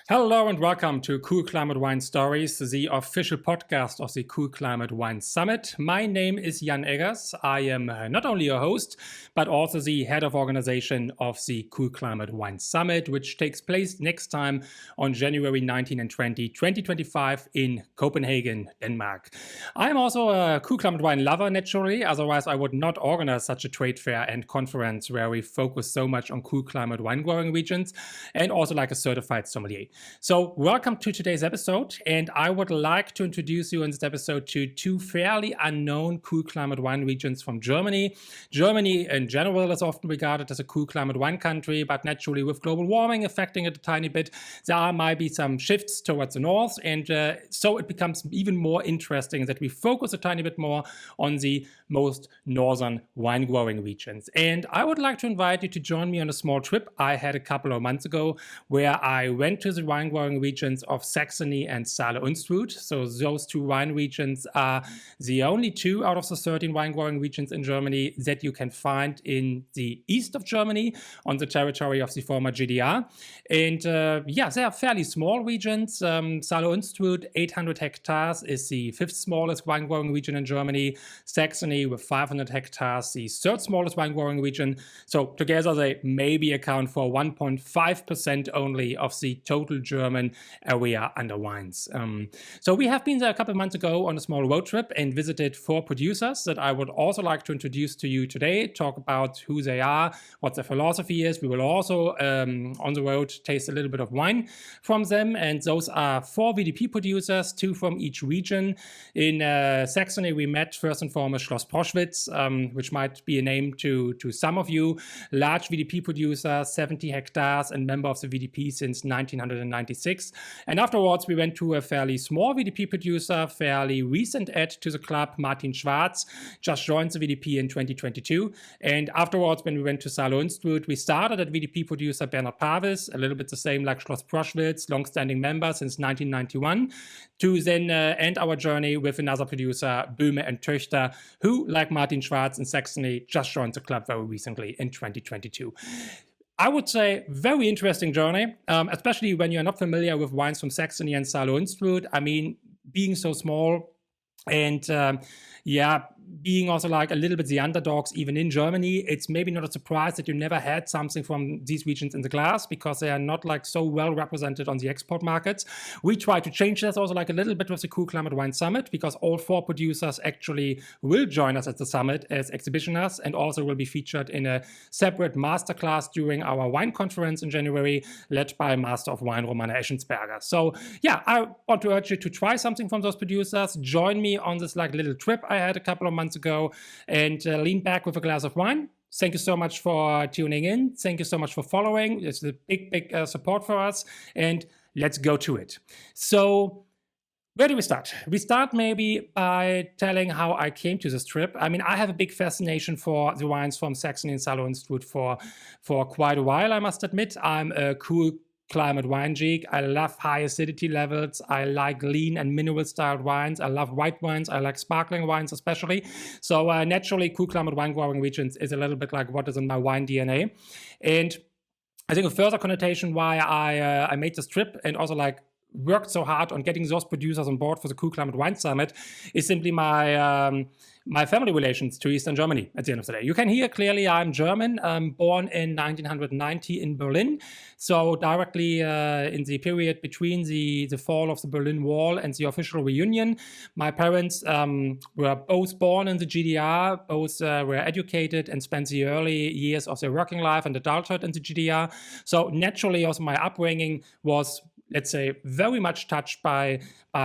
Hello and welcome to Cool Climate Wine Stories, the official podcast of the Cool Climate Wine Summit. My name is Jan Eggers. I am not only your host, but also the head of organization of the Cool Climate Wine Summit, which takes place next time on January 19 and 20, 2025 in Copenhagen, Denmark. I'm also a Cool Climate Wine lover, naturally. Otherwise, I would not organize such a trade fair and conference where we focus so much on cool climate wine growing regions, and also like a certified sommelier. So welcome to today's episode, and I would like to introduce you in this episode to two fairly unknown cool climate wine regions from Germany. Germany in general is often regarded as a cool climate wine country, but naturally with global warming affecting it a tiny bit, there might be some shifts towards the north, and so it becomes even more interesting that we focus a tiny bit more on the most northern wine growing regions. And I would like to invite you to join me on a small trip I had a couple of months ago, where I went to the wine growing regions of Saxony and Saale-Unstrut. So those two wine regions are the only two out of the 13 wine growing regions in Germany that you can find in the east of Germany on the territory of the former GDR. And they are fairly small regions. Saale-Unstrut, 800 hectares, is the fifth smallest wine growing region in Germany. Saxony with 500 hectares, the third smallest wine growing region. So together they maybe account for 1.5% only of the total German area under wines. So we have been there a couple of months ago on a small road trip and visited 4 producers that I would also like to introduce to you today, talk about who they are, what their philosophy is. We will also, on the road, taste a little bit of wine from them. And those are 4 VDP producers, 2 from each region. In Saxony, we met first and foremost Schloss Proschwitz, which might be a name to some of you. Large VDP producer, 70 hectares, and member of the VDP since 1996. And afterwards, we went to a fairly small VDP producer, fairly recent add to the club, Martin Schwarz, just joined the VDP in 2022. And afterwards, when we went to Saale-Unstrut, we started at VDP producer Bernard Pawis, a little bit the same like Schloss Proschwitz, long-standing member since 1991, to then end our journey with another producer, Böhme Töchter, who, like Martin Schwarz in Saxony, just joined the club very recently in 2022. I would say very interesting journey, especially when you're not familiar with wines from Saxony and Saale-Unstrut. I mean, being so small and being also like a little bit the underdogs even in Germany, it's maybe not a surprise that you never had something from these regions in the glass, because they are not like so well represented on the export markets. We try to change that also like a little bit with the Cool Climate Wine Summit, because all 4 producers actually will join us at the summit as exhibitioners and also will be featured in a separate masterclass during our wine conference in January, led by Master of Wine Romana Eschensberger. So yeah, I want to urge you to try something from those producers. Join me on this like little trip I had a couple of months ago, and lean back with a glass of wine. Thank you so much for tuning in. Thank you so much for following. It's a big support for us, and let's go to it. So where do we start? We start maybe by telling how I came to this trip. I mean, I have a big fascination for the wines from Saxony and Saale-Unstrut for quite a while, I must admit. I'm a cool climate wine geek. I love high acidity levels. I like lean and mineral styled wines. I love white wines. I like sparkling wines especially. So naturally, cool climate wine growing regions is a little bit like what is in my wine DNA. And I think a further connotation why I made this trip and also like worked so hard on getting those producers on board for the Cool Climate Wine Summit is simply my family relations to Eastern Germany at the end of the day. You can hear clearly I'm German, born in 1990 in Berlin. So directly in the period between the fall of the Berlin Wall and the official reunion, my parents were both born in the GDR, both were educated and spent the early years of their working life and adulthood in the GDR. So naturally also my upbringing was, let's say, very much touched by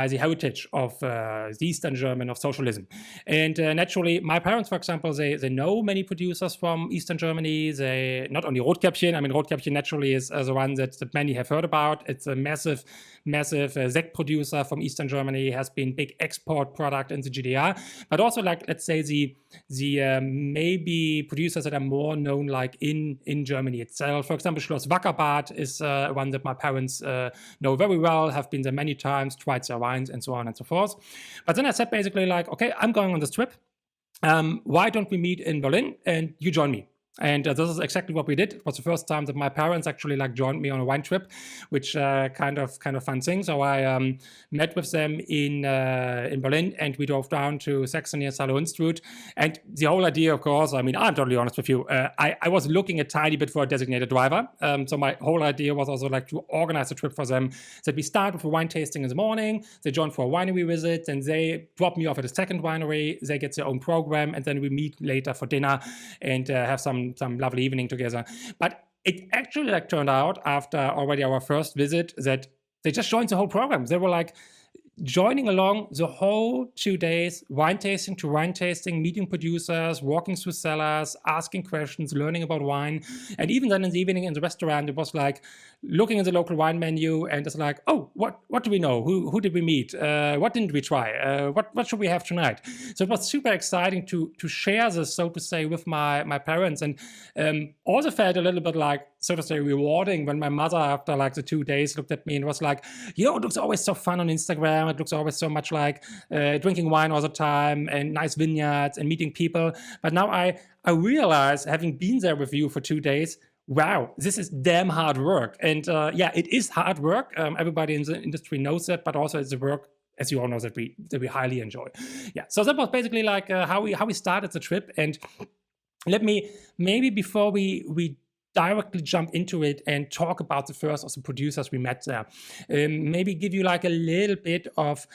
the heritage of the Eastern German, of socialism. And naturally, my parents, for example, they know many producers from Eastern Germany. They not only Rotkäppchen, I mean, Rotkäppchen naturally is the one that many have heard about. It's a massive Sekt producer from Eastern Germany, has been big export product in the GDR, but also like, let's say, the maybe producers that are more known like in Germany itself. For example, Schloss Wackerbad is one that my parents know very well, have been there many times, tried their wines and so on and so forth. But then I said basically like, okay, I'm going on this trip. Why don't we meet in Berlin and you join me? And this is exactly what we did. It was the first time that my parents actually like joined me on a wine trip, which kind of fun thing. So I met with them in Berlin, and we drove down to Saxony and Saale-Unstrut. And the whole idea, of course, I mean, I'm totally honest with you. I was looking a tiny bit for a designated driver. So my whole idea was also like to organize a trip for them. So we start with a wine tasting in the morning. They join for a winery visit, and they drop me off at a second winery. They get their own program, and then we meet later for dinner and have some lovely evening together. But it actually like turned out after already our first visit that they just joined the whole program. They were like joining along the whole 2 days, wine tasting to wine tasting, meeting producers, walking through cellars, asking questions, learning about wine. And even then in the evening in the restaurant, it was like looking at the local wine menu and it's like, oh, what do we know? Who did we meet? What didn't we try? What should we have tonight? So it was super exciting to share this, so to say, with my parents, and also felt a little bit like, so to say, rewarding when my mother, after like the 2 days, looked at me and was like, it looks always so fun on Instagram. It looks always so much like drinking wine all the time and nice vineyards and meeting people. But now I realize, having been there with you for 2 days, wow, this is damn hard work. And yeah, it is hard work. Everybody in the industry knows that, but also it's a work, as you all know, that we highly enjoy. Yeah, so that was basically like how we started the trip. And let me, maybe before we directly jump into it and talk about the first of the producers we met there, maybe give you like a little bit of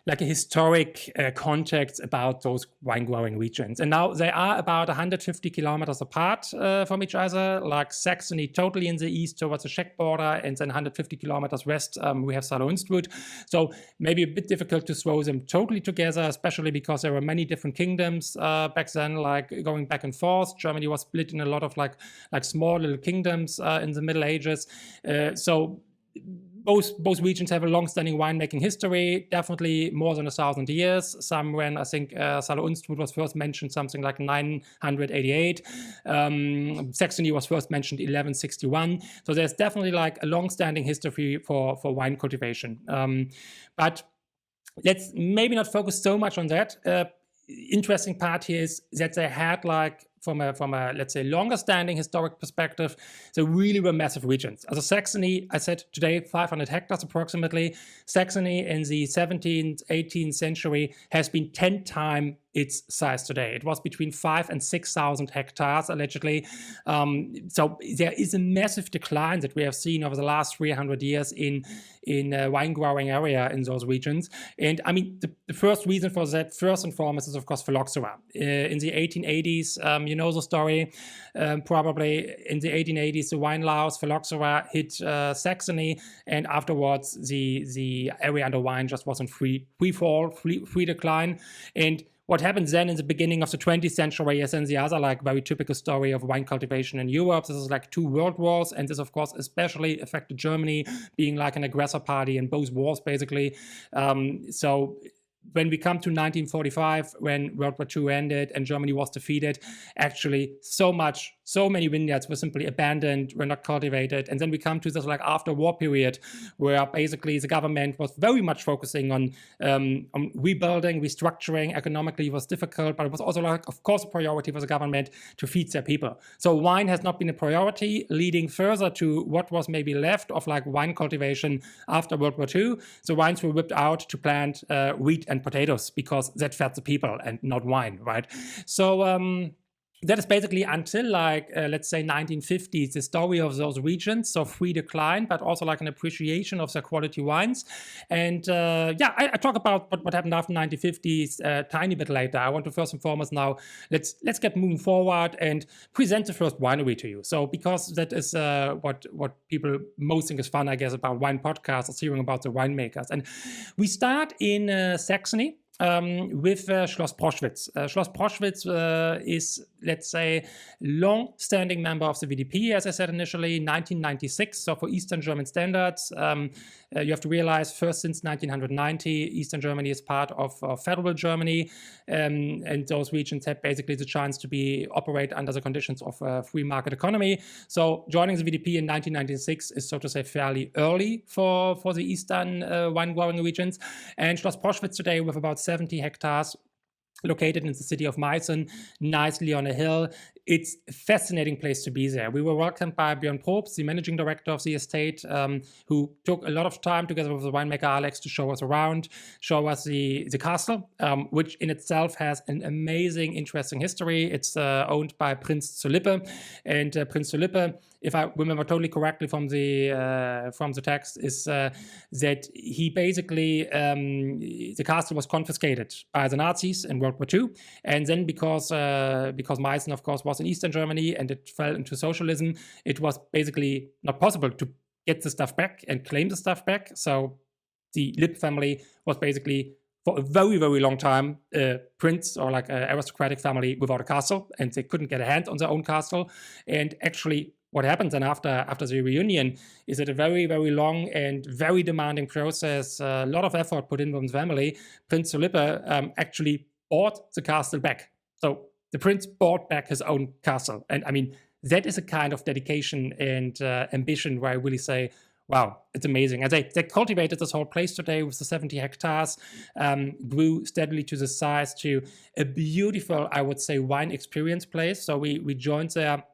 like a historic context about those wine growing regions. And now they are about 150 kilometers apart from each other, like Saxony totally in the east towards the Czech border, and then 150 kilometers west we have Saale-Unstrut. So maybe a bit difficult to throw them totally together, especially because there were many different kingdoms back then, like going back and forth. Germany was split in a lot of like small little kingdoms in the Middle Ages. So both regions have a long-standing winemaking history, definitely more than 1,000 years. Some when I think Saale-Unstrut was first mentioned something like 988. Saxony was first mentioned 1161. So there's definitely like a long-standing history for wine cultivation. But let's maybe not focus so much on that. Interesting part here is that they had like, from a let's say longer standing historic perspective, they really were massive regions. As a Saxony, I said today 500 hectares approximately. Saxony in the 17th, 18th century has been 10 times its size today. It was between 5,000 and 6,000 hectares allegedly. So there is a massive decline that we have seen over the last 300 years in wine growing area in those regions. And I mean, the first reason for that, first and foremost, is of course phylloxera. In the 1880s, you know the story, probably in the 1880s, the wine laws, phylloxera hit Saxony, and afterwards the area under wine just was in free fall, free decline. And what happened then in the beginning of the 20th century is then the other like very typical story of wine cultivation in Europe. This is like 2 world wars, and this of course especially affected Germany, being like an aggressor party in both wars basically. So when we come to 1945, when World War II ended and Germany was defeated, actually so many vineyards were simply abandoned, were not cultivated. And then we come to this like after war period where basically the government was very much focusing on rebuilding, restructuring. Economically it was difficult, but it was also like, of course, a priority for the government to feed their people. So wine has not been a priority, leading further to what was maybe left of like wine cultivation after World War II. So wines were whipped out to plant wheat and potatoes because that fed the people and not wine, right? So that is basically until like, let's say 1950s, the story of those regions. So free decline, but also like an appreciation of their quality wines. And yeah, I talk about what happened after 1950s a tiny bit later. I want to first and foremost now, let's get moving forward and present the first winery to you. So because that is what people most think is fun, I guess, about wine podcasts, is hearing about the winemakers. And we start in Saxony. With Schloss Proschwitz. Schloss Proschwitz is, let's say, long-standing member of the VDP, as I said initially, 1996. So for Eastern German standards, you have to realize first since 1990, Eastern Germany is part of federal Germany, and those regions had basically the chance to operate under the conditions of a free market economy. So joining the VDP in 1996 is, so to say, fairly early for the Eastern wine growing regions. And Schloss Proschwitz today, with about 70 hectares, located in the city of Meißen, nicely on a hill, it's a fascinating place to be there. We were welcomed by Björn Probst, the managing director of the estate, who took a lot of time together with the winemaker Alex to show us around, show us the castle, which in itself has an amazing, interesting history. It's owned by Prince Zulippe, and Prince Zulippe, if I remember totally correctly from the text, is that he basically the castle was confiscated by the Nazis in World War II, and then because Meißen, of course, was in Eastern Germany and it fell into socialism, it was basically not possible to get the stuff back and claim the stuff back. So the Lipp family was basically for a very, very long time a prince or like an aristocratic family without a castle, and they couldn't get a hand on their own castle. And actually what happens then after the reunion is that a very, very long and very demanding process, a lot of effort put in from the family. Prince Zulippe actually bought the castle back. So the prince bought back his own castle. And I mean, that is a kind of dedication and ambition where I really say, wow, it's amazing. And they cultivated this whole place today with the 70 hectares, grew steadily to the size to a beautiful, I would say, wine experience place. So we joined there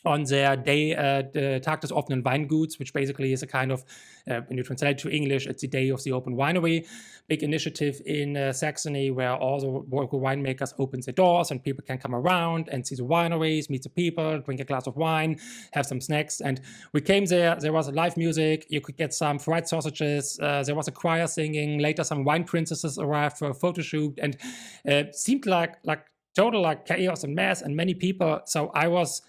on their day, the Tag des offenen Weinguts, which basically is a kind of, when you translate to English, it's the day of the open winery. Big initiative in Saxony where all the local winemakers open their doors and people can come around and see the wineries, meet the people, drink a glass of wine, have some snacks. And we came there was live music, you could get some fried sausages, there was a choir singing, later some wine princesses arrived for a photo shoot, and seemed like total like chaos and mess and many people. So I was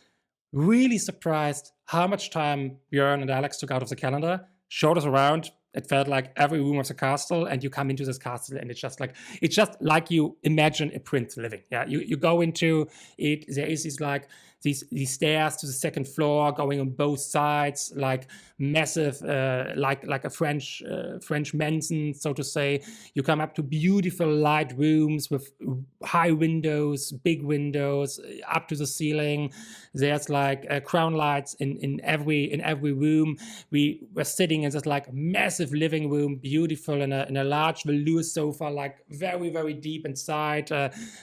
really surprised how much time Björn and Alex took out of the calendar, showed us around. It felt like every room of the castle, and you come into this castle and it's just like you imagine a prince living. Yeah, you go into it. There is these stairs to the second floor going on both sides, like massive, like a French mansion, so to say. You come up to beautiful light rooms with high windows, big windows up to the ceiling. There's like crown lights in every room. We were sitting in this like massive living room, beautiful, in a large velour sofa, like very, very deep inside,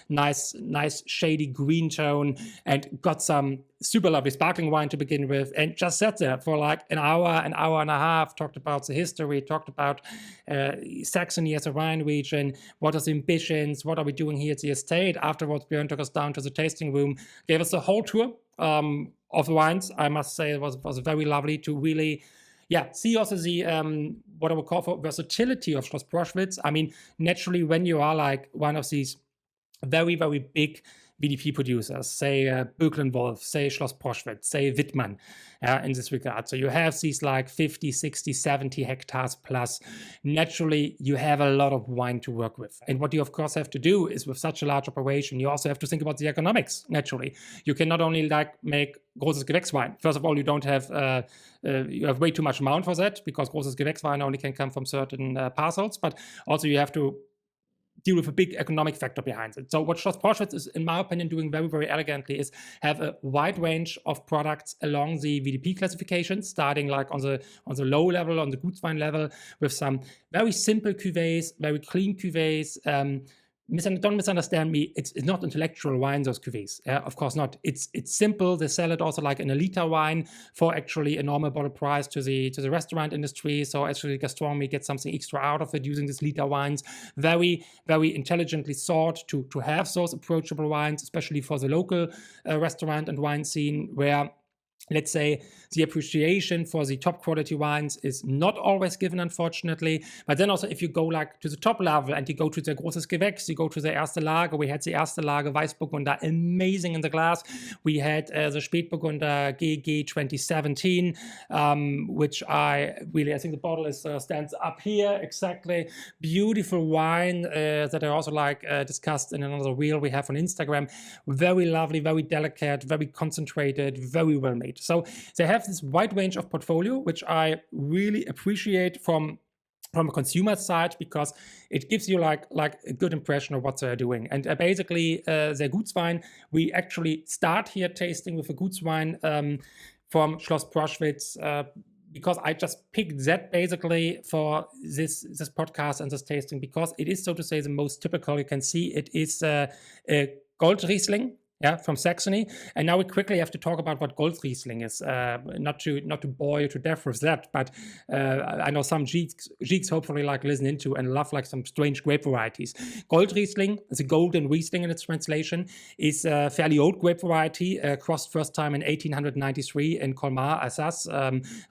nice shady green tone, and got some super lovely sparkling wine to begin with, and just sat there for like an hour and a half, talked about the history, talked about Saxony as a wine region, what are the ambitions, what are we doing here at the estate. Afterwards, Björn took us down to the tasting room, gave us a whole tour of the wines. I must say it was very lovely to really see also the what I would call for versatility of Schloss Proschwitz. I mean, naturally, when you are like one of these very, very big VDP producers, say Böcklen Wolf, say Schloss Proschwitz, say Wittmann, in this regard. So you have these like 50, 60, 70 hectares plus. Naturally, you have a lot of wine to work with. And what you, of course, have to do is with such a large operation, you also have to think about the economics, naturally. You can not only like make großes Gewächswein. First of all, you don't have, you have way too much amount for that because großes Gewächswein only can come from certain parcels, but also you have to deal with a big economic factor behind it. So what Schloss Proschwitz is, in my opinion, doing very, very elegantly is have a wide range of products along the VDP classifications, starting like on the low level, on the Gutswein level, with some very simple cuvées, very clean cuvées. Don't misunderstand me. It's not intellectual wine, those cuvées. Of course not. It's simple. They sell it also like in a liter wine for actually a normal bottle price to the restaurant industry. So actually, gastronomy gets something extra out of it using these liter wines. Very, very intelligently sought to have those approachable wines, especially for the local restaurant and wine scene, where, let's say, the appreciation for the top quality wines is not always given, unfortunately. But then also, if you go like to the top level and you go to the großes Gewächs, you go to the Erste Lage. We had the Erste Lage Weißburgunder, amazing in the glass. We had the Spätburgunder GG 2017, which I think the bottle stands up here, exactly. Beautiful wine that I also like discussed in another reel we have on Instagram. Very lovely, very delicate, very concentrated, very well made. So they have this wide range of portfolio, which I really appreciate from a consumer side, because it gives you like a good impression of what they're doing. And basically, their Gutswein, we actually start here tasting with a Gutswein from Schloss Proschwitz, because I just picked that basically for this podcast and this tasting, because it is, so to say, the most typical. You can see it is a Goldriesling. yeah, from Saxony. And now we quickly have to talk about what Goldriesling is. Not to bore you to death with that, but I know some geeks hopefully like listen into and love like some strange grape varieties. Goldriesling is a golden Riesling in its translation, is a fairly old grape variety, crossed first time in 1893 in Colmar, Alsace.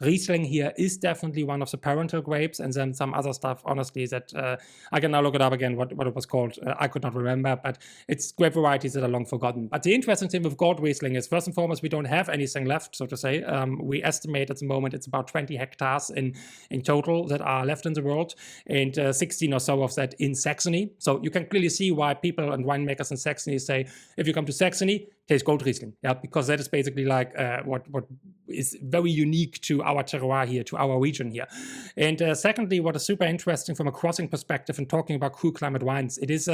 Riesling here is definitely one of the parental grapes, and then some other stuff, honestly, that I can now look it up again, what it was called. I could not remember, but it's grape varieties that are long forgotten. But the interesting thing with Goldriesling is, first and foremost, we don't have anything left, so to say. We estimate at the moment it's about 20 hectares in total that are left in the world, and 16 or so of that in Saxony. So you can clearly see why people and winemakers in Saxony say, if you come to Saxony, taste Goldriesling, yeah, because that is basically like what is very unique to our terroir here, to our region here. And secondly, what is super interesting from a crossing perspective and talking about cool climate wines, it is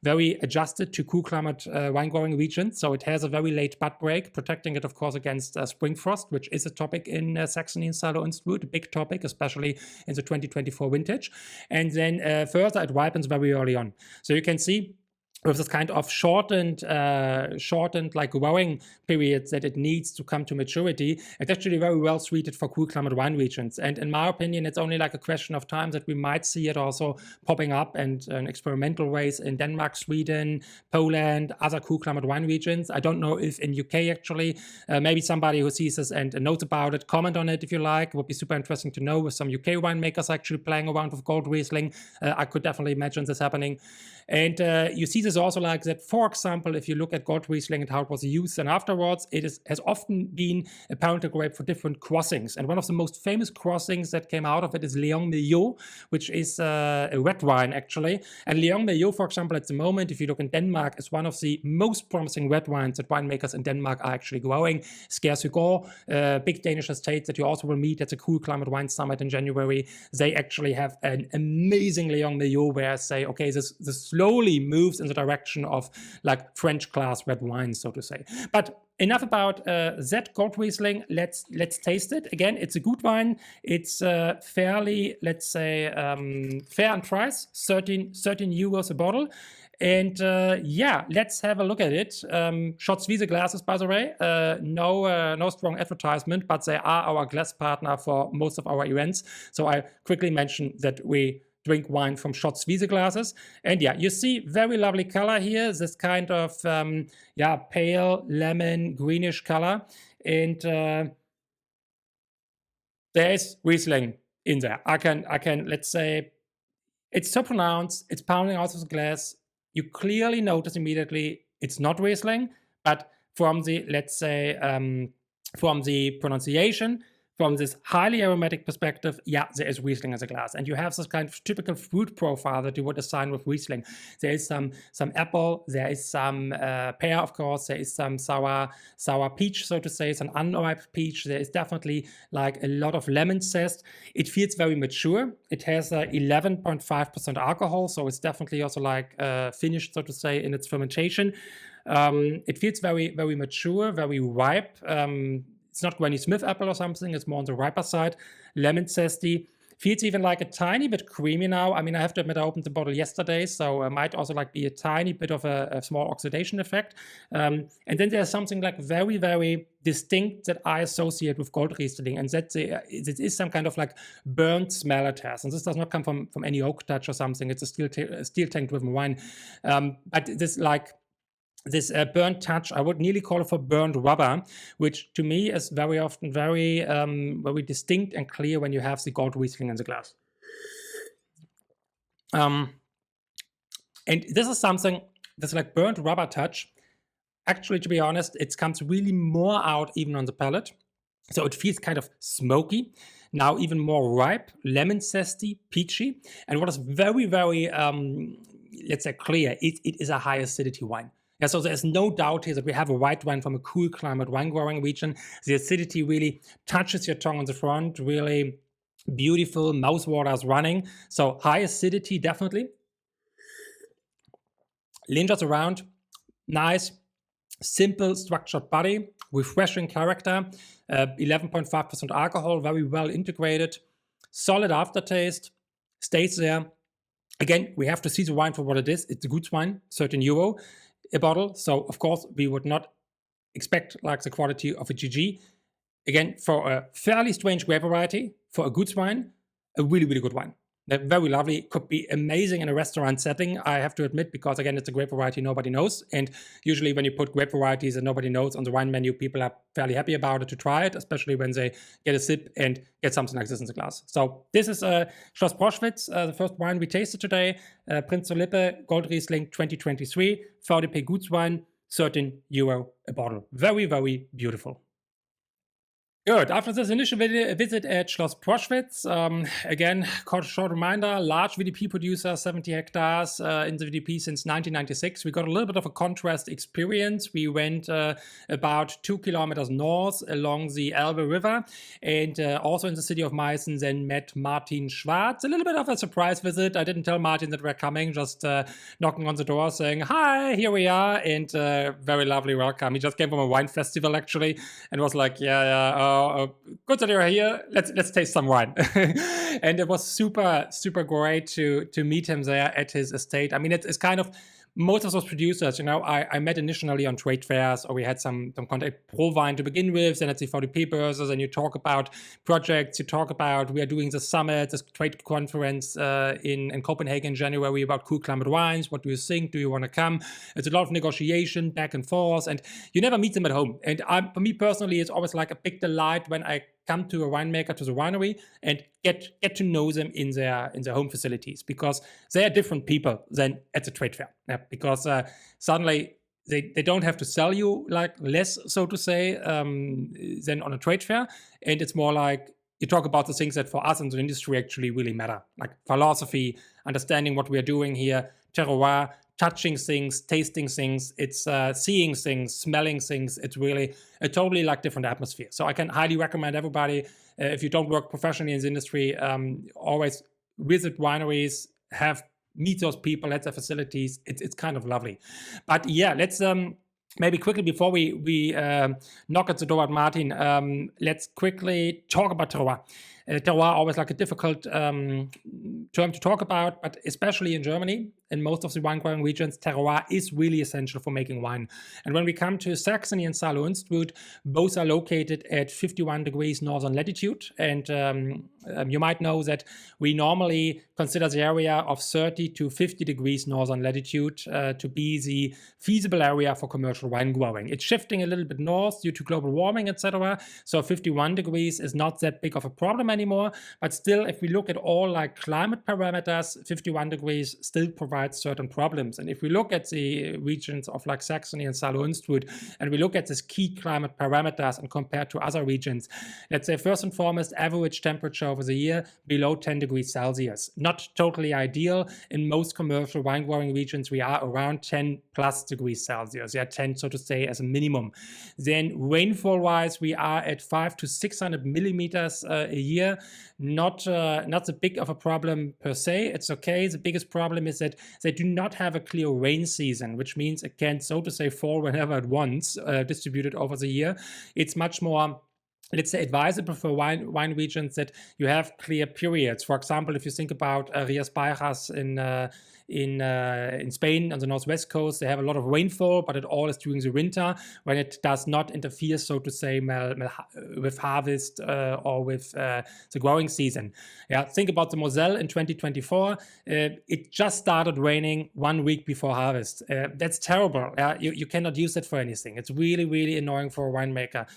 very adjusted to cool climate wine growing regions. So it has a very late bud break, protecting it, of course, against spring frost, which is a topic in Saxony and Saale-Unstrut, a big topic, especially in the 2024 vintage. And then further, it ripens very early on. So you can see with this kind of shortened like growing periods that it needs to come to maturity, it's actually very well suited for cool climate wine regions. And in my opinion, it's only like a question of time that we might see it also popping up and in experimental ways in Denmark, Sweden, Poland, other cool climate wine regions. I don't know if in UK actually, maybe somebody who sees this and knows about it, comment on it if you like. It would be super interesting to know with some UK winemakers actually playing around with Goldriesling. I could definitely imagine this happening. And you see this also like that, for example, if you look at Goldriesling and how it was used and afterwards, it has often been a parental grape for different crossings. And one of the most famous crossings that came out of it is Léon Meillot, which is a red wine actually. And Léon Meillot, for example, at the moment, if you look in Denmark, is one of the most promising red wines that winemakers in Denmark are actually growing. Skærsøgård, big Danish estate that you also will meet at the Cool Climate Wine Summit in January. They actually have an amazing Léon Meillot where I say, okay, this slowly moves in the direction of like French class red wine, so to say. But enough about that Goldriesling. Let's taste it. Again, it's a good wine. It's fairly, let's say, fair in price, 13 euros a bottle. And yeah, let's have a look at it. Schwarz glasses, by the way. No strong advertisement, but they are our glass partner for most of our events. So I quickly mentioned that we drink wine from Schwarz glasses. And yeah, you see very lovely color here, this kind of pale lemon greenish color. And there is Riesling in there. I can let's say, it's so pronounced, it's pounding out of the glass. You clearly notice immediately it's not Riesling, but from the, let's say, from the pronunciation, from this highly aromatic perspective, yeah, there is Riesling as a glass. And you have this kind of typical fruit profile that you would assign with Riesling. There is some apple, there is some pear, of course, there is some sour peach, so to say, some unripe peach. There is definitely like a lot of lemon zest. It feels very mature. It has 11.5% alcohol, so it's definitely also like finished, so to say, in its fermentation. It feels very, very mature, very ripe. It's not Granny Smith apple or something. It's more on the riper side. Lemon zesty. Feels even like a tiny bit creamy now. I mean, I have to admit, I opened the bottle yesterday, so it might also like be a tiny bit of a small oxidation effect. And then there's something like very, very distinct that I associate with Goldriesling, and that it is some kind of like burnt smell it has. And this does not come from any oak touch or something. It's a steel tank driven wine. But this burnt touch, I would nearly call it for burnt rubber, which to me is very often very distinct and clear when you have the Goldriesling in the glass. And this is something that's like burnt rubber touch. Actually, to be honest, it comes really more out even on the palate. So it feels kind of smoky, now even more ripe, lemon zesty, peachy. And what is very, very, let's say clear, it is a high acidity wine. Yeah, so there's no doubt here that we have a white wine from a cool climate wine growing region. The acidity really touches your tongue on the front, really beautiful, mouthwater is running. So high acidity, definitely. Lingers around, nice, simple structured body, refreshing character, 11.5% alcohol, very well integrated, solid aftertaste, stays there. Again, we have to see the wine for what it is. It's a Gutswein, 13 euro. a bottle. So of course we would not expect like the quality of a GG. Again, for a fairly strange grape variety, for a Gutswein, a really, really good wine. They're very lovely. Could be amazing in a restaurant setting, I have to admit, because again, it's a grape variety nobody knows. And usually when you put grape varieties that nobody knows on the wine menu, people are fairly happy about it to try it, especially when they get a sip and get something like this in the glass. So this is Schloss Proschwitz, the first wine we tasted today. Prinz zur Lippe, Goldriesling 2023, VDP Gutswein, €13 a bottle. Very, very beautiful. Good. After this initial visit at Schloss Proschwitz, again, short reminder, large VDP producer, 70 hectares in the VDP since 1996. We got a little bit of a contrast experience. We went about 2 kilometers north along the Elbe River and also in the city of Meißen, then met Martin Schwarz. A little bit of a surprise visit. I didn't tell Martin that we're coming, just knocking on the door saying, hi, here we are, and very lovely welcome. He just came from a wine festival actually and was like, good that you're here. Let's taste some wine. And it was super great to meet him there at his estate. I mean, it's kind of most of those producers, you know, I met initially on trade fairs, or we had some contact Pro Wine to begin with, and at the VDP Börse, and you talk about projects, you talk about, we are doing the summit, this trade conference in Copenhagen in January about cool climate wines. What do you think? Do you want to come? It's a lot of negotiation back and forth, and you never meet them at home. And for me personally, it's always like a big delight when I come to a winemaker, to the winery, and get to know them in their home facilities, because they are different people than at the trade fair. Yeah, because suddenly they don't have to sell you like less, so to say, than on a trade fair, and it's more like you talk about the things that for us in the industry actually really matter, like philosophy, understanding what we are doing here, terroir, touching things, tasting things, it's seeing things, smelling things. It's really a totally like different atmosphere. So I can highly recommend everybody, if you don't work professionally in the industry, always visit wineries, meet those people at their facilities. It's kind of lovely. But yeah, let's maybe quickly before we knock at the door at Martin, let's quickly talk about terroir. Terroir always like a difficult term to talk about, but especially in Germany, in most of the wine growing regions, terroir is really essential for making wine. And when we come to Saxony and Saale-Unstrut, both are located at 51 degrees northern latitude. And you might know that we normally consider the area of 30 to 50 degrees northern latitude to be the feasible area for commercial wine growing. It's shifting a little bit north due to global warming, etc. So 51 degrees is not that big of a problem anymore, but still, if we look at all like climate parameters, 51 degrees still provides certain problems. And if we look at the regions of like Saxony and Saale-Unstrut, and we look at these key climate parameters and compare to other regions, let's say first and foremost, average temperature over the year below 10 degrees Celsius. Not totally ideal. In most commercial wine growing regions, we are around 10 plus degrees Celsius. Yeah, 10, so to say, as a minimum. Then rainfall wise, we are at 500 to 600 millimeters a year. Not so big of a problem per se. It's okay. The biggest problem is that they do not have a clear rain season, which means it can, so to say, fall whenever it wants, distributed over the year. It's much more, let's say, advisable for wine regions that you have clear periods. For example, if you think about Rías Baixas in Spain on the northwest coast, they have a lot of rainfall, but it all is during the winter when it does not interfere, so to say, with harvest or with the growing season. Yeah, think about the Moselle in 2024. It just started raining 1 week before harvest. That's terrible. You cannot use it for anything. It's really, really annoying for a winemaker.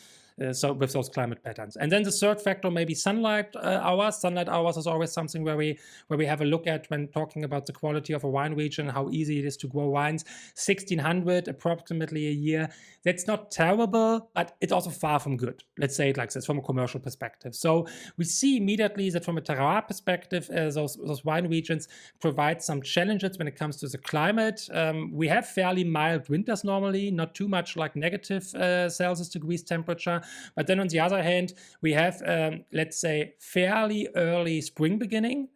So with those climate patterns. And then the third factor, maybe sunlight hours. Sunlight hours is always something where we have a look at when talking about the quality of a wine region, how easy it is to grow wines. 1,600 approximately a year. That's not terrible, but it's also far from good. Let's say it like this from a commercial perspective. So we see immediately that from a terroir perspective, those wine regions provide some challenges when it comes to the climate. We have fairly mild winters normally, not too much like negative Celsius degrees temperature. But then on the other hand, we have, let's say, fairly early spring beginning,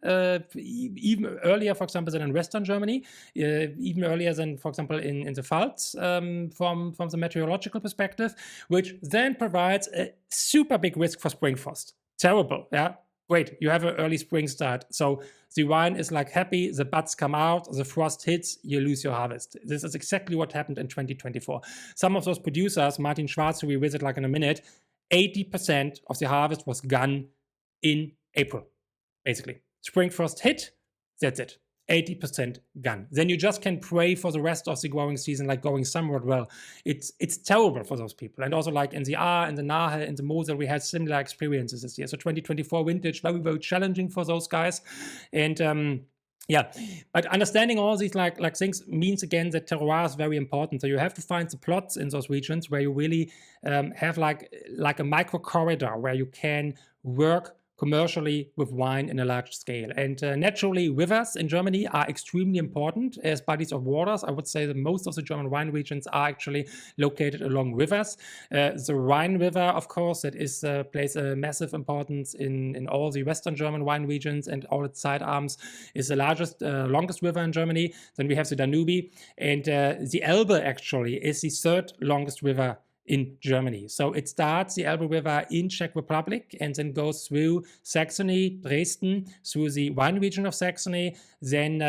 even earlier, for example, than in Western Germany, even earlier than, for example, in the Pfalz from the meteorological perspective, which then provides a super big risk for spring frost. Terrible, yeah. great, you have an early spring start. So the wine is like happy, the buds come out, the frost hits, you lose your harvest. This is exactly what happened in 2024. Some of those producers, Martin Schwarz, who we visit like in a minute, 80% of the harvest was gone in April, basically. Spring frost hit, that's it. 80% gone. Then you just can pray for the rest of the growing season, like going somewhat well. It's terrible for those people. And also like in the Ahr, in the Nahe, in the Mosel, we had similar experiences this year. So 2024 vintage, very, very challenging for those guys. And yeah, but understanding all these like things means again that terroir is very important. So you have to find the plots in those regions where you really have like a micro corridor where you can work commercially with wine in a large scale. And naturally, rivers in Germany are extremely important as bodies of waters. I would say that most of the German wine regions are actually located along rivers. The Rhine River, of course, that is plays a massive importance in all the Western German wine regions and all its side arms, is the largest, longest river in Germany. Then we have the Danube, and the Elbe actually is the third longest river in Germany. So it starts the Elbe River in Czech Republic and then goes through Saxony, Dresden, through the wine region of Saxony, then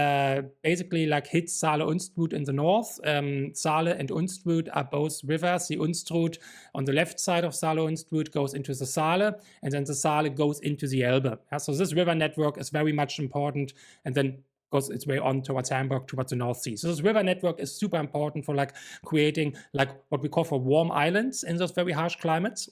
basically like hits Saale-Unstrut in the north. Saale and Unstrut are both rivers. The Unstrut on the left side of Saale-Unstrut goes into the Saale, and then the Saale goes into the Elbe. Yeah, so this river network is very much important, and then goes its way on towards Hamburg, towards the North Sea. So this river network is super important for like creating like what we call for warm islands in those very harsh climates.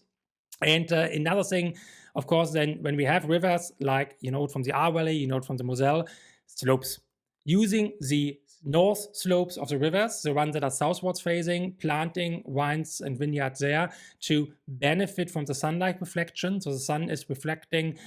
And another thing, of course, then when we have rivers, like you know it from the Ahr Valley, you know it from the Moselle, slopes. Using the north slopes of the rivers, the ones that are southwards facing, planting vines and vineyards there to benefit from the sunlight reflection. So the sun is reflecting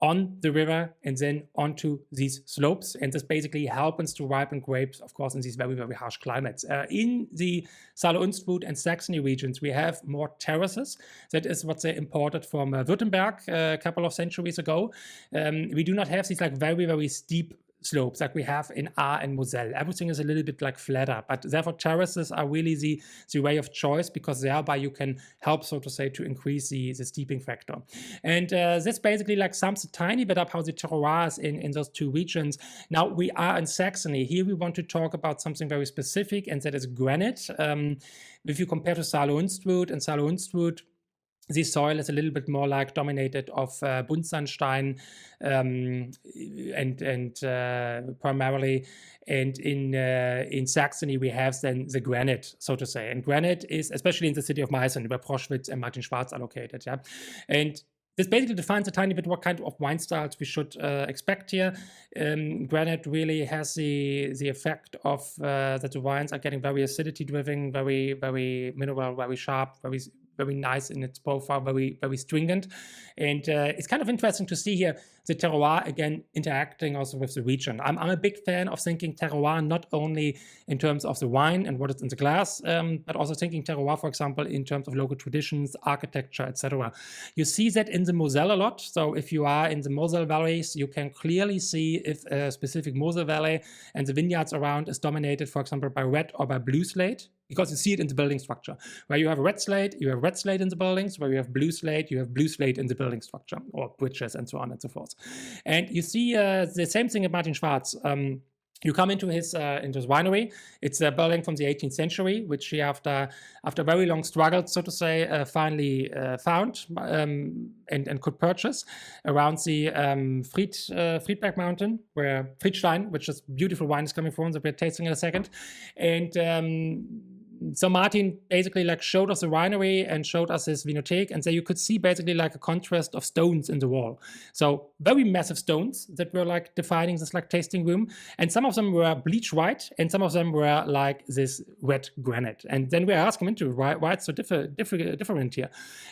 on the river and then onto these slopes, and this basically helps to ripen grapes, of course, in these very, very harsh climates. In the Saale-Unstrut and Saxony regions, we have more terraces. That is what they imported from Württemberg a couple of centuries ago. We do not have these like very, very steep slopes like we have in Ahr and Moselle. Everything is a little bit like flatter, but therefore terraces are really the way of choice, because thereby you can help, so to say, to increase the steeping factor. And this basically like sums a tiny bit up how the terroir is in those two regions. Now we are in Saxony. Here we want to talk about something very specific, and that is granite. If you compare to Saale-Unstrut, and Saale-Unstrut, the soil is a little bit more like dominated of Buntsandstein and primarily, and in Saxony we have then the granite, so to say. And granite is, especially in the city of Meißen, where Proschwitz and Martin Schwarz are located. Yeah, and this basically defines a tiny bit what kind of wine styles we should expect here. Granite really has the effect of that the wines are getting very acidity driven, very, very mineral, very sharp, very nice in its profile, very, very stringent. And it's kind of interesting to see here the terroir again interacting also with the region. I'm a big fan of thinking terroir not only in terms of the wine and what is in the glass, but also thinking terroir, for example, in terms of local traditions, architecture, etc. You see that in the Moselle a lot. So if you are in the Moselle valleys, you can clearly see if a specific Moselle valley and the vineyards around is dominated, for example, by red or by blue slate, because you see it in the building structure. Where you have red slate, you have red slate in the buildings. Where you have blue slate, you have blue slate in the building structure, or bridges and so on and so forth. And you see the same thing at Martin Schwarz. You come into his winery. It's a building from the 18th century, which he, after very long struggle, so to say, finally found and could purchase around the Friedberg mountain, where Friedstein, which is beautiful wine, is coming from, that we're tasting in a second. And so Martin basically like showed us the winery and showed us his vinothek, and there you could see basically like a contrast of stones in the wall. So very massive stones that were like defining this like tasting room, and some of them were bleach white and some of them were like this red granite. And then we asked him into why it's so different here.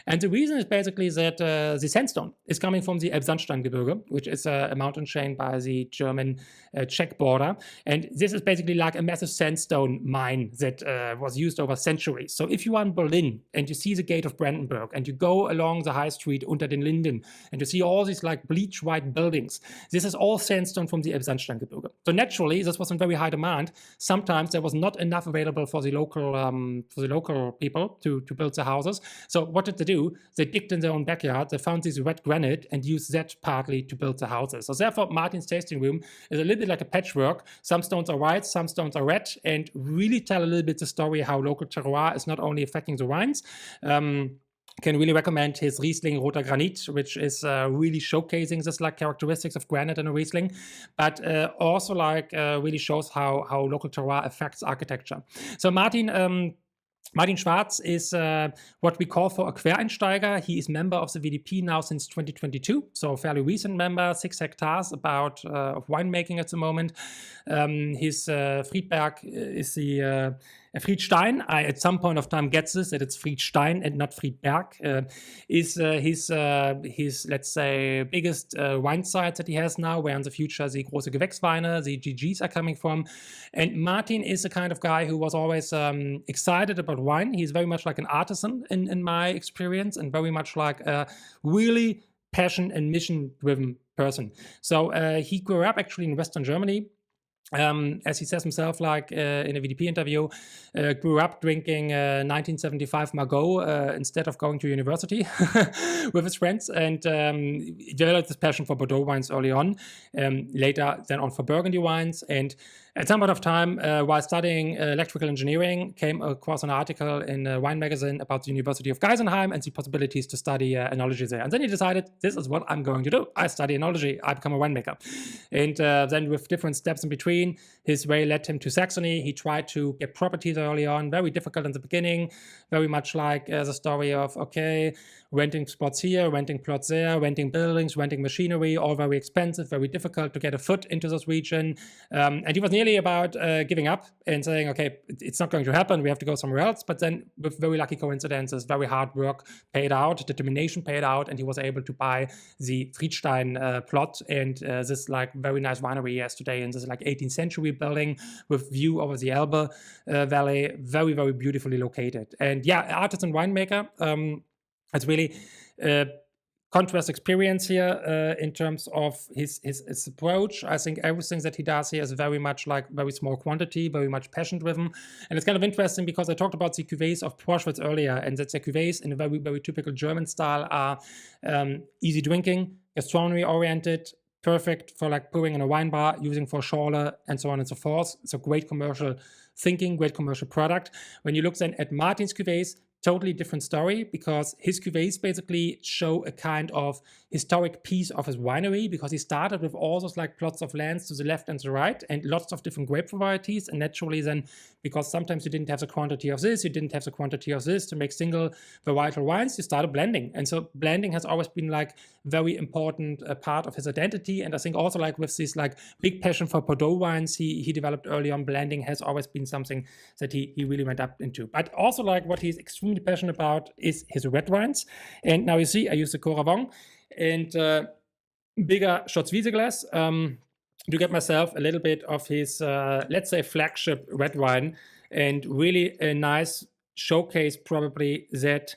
And the reason is basically that the sandstone is coming from the Elbsandsteingebirge, which is a mountain chain by the German-Czech border. And this is basically like a massive sandstone mine that was used over centuries. So if you are in Berlin and you see the gate of Brandenburg and you go along the high street unter den Linden and you see all these like bleach beach white buildings. This is all sandstone from the Elbsandsteingebirge. So naturally, this was in very high demand. Sometimes there was not enough available for the local people to build the houses. So what did they do? They digged in their own backyard. They found this red granite and used that partly to build the houses. So therefore, Martin's tasting room is a little bit like a patchwork. Some stones are white, some stones are red, and really tell a little bit the story how local terroir is not only affecting the wines. Can really recommend his Riesling Roter Granit, which is really showcasing this like characteristics of granite in a Riesling, but also like really shows how local terroir affects architecture. So Martin Schwarz is what we call for a Quereinsteiger. He is member of the VDP now since 2022, so a fairly recent member, 6 hectares about of winemaking at the moment. His Friedberg is the Friedstein. I at some point of time gets this, that it's Friedstein and not Friedberg, is his, let's say, biggest wine site that he has now, where in the future the große Gewächsweine, the GGs are coming from. And Martin is the kind of guy who was always excited about wine. He's very much like an artisan in my experience, and very much like a really passion and mission-driven person. So he grew up actually in Western Germany. As he says himself, like in a VDP interview, grew up drinking 1975 Margaux instead of going to university with his friends, and developed this passion for Bordeaux wines early on, later then on for Burgundy wines. And at some point of time, while studying electrical engineering, came across an article in a wine magazine about the University of Geisenheim and the possibilities to study enology there. And then he decided, this is what I'm going to do. I study enology, I become a winemaker. And then with different steps in between, his way led him to Saxony. He tried to get properties early on, very difficult in the beginning, very much like the story of, okay, renting spots here, renting plots there, renting buildings, renting machinery, all very expensive, very difficult to get a foot into this region. And he was nearly about giving up and saying, okay, it's not going to happen, we have to go somewhere else. But then with very lucky coincidences, very hard work paid out, determination paid out, and he was able to buy the Friedstein plot and this like very nice winery he has today in this like 18th century building with view over the Elbe Valley, very, very beautifully located. And yeah, artisan winemaker. It's really contrast experience here in terms of his approach. I think everything that he does here is very much like very small quantity, very much passion driven. And it's kind of interesting because I talked about the cuvées of Proschwitz earlier, and that the cuvées in a very, very typical German style are easy drinking, gastronomy oriented, perfect for like pouring in a wine bar, using for Schorle, and so on and so forth. It's a great commercial thinking, great commercial product. When you look then at Martin's cuvées, totally different story, because his cuvées basically show a kind of historic piece of his winery, because he started with all those like plots of lands to the left and the right and lots of different grape varieties. And naturally then, because sometimes you didn't have the quantity of this, you didn't have the quantity of this to make single varietal wines, you started blending. And so blending has always been like very important part of his identity. And I think also like with this like big passion for Bordeaux wines he developed early on, blending has always been something that he really went up into. But also like what he's extremely passionate about is his red wines. And now you see, I use the Coravon and bigger Schloss glass to get myself a little bit of his, let's say, flagship red wine, and really a nice showcase probably that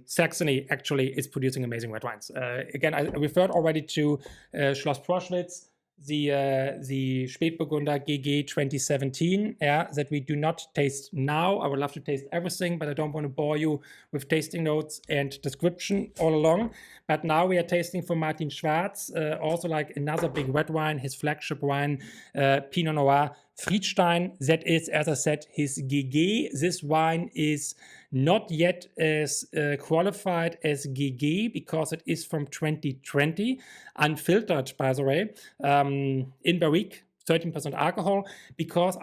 Saxony actually is producing amazing red wines. Again, I referred already to Schloss Proschwitz, the Spätburgunder GG 2017, that we do not taste now. I would love to taste everything, but I don't want to bore you with tasting notes and description all along. But now we are tasting from Martin Schwarz, also like another big red wine, his flagship wine, Pinot Noir Friedstein. That is, as I said, his GG. This wine is not yet as qualified as GG because it is from 2020, unfiltered, by the way, in barrique, 13% alcohol, because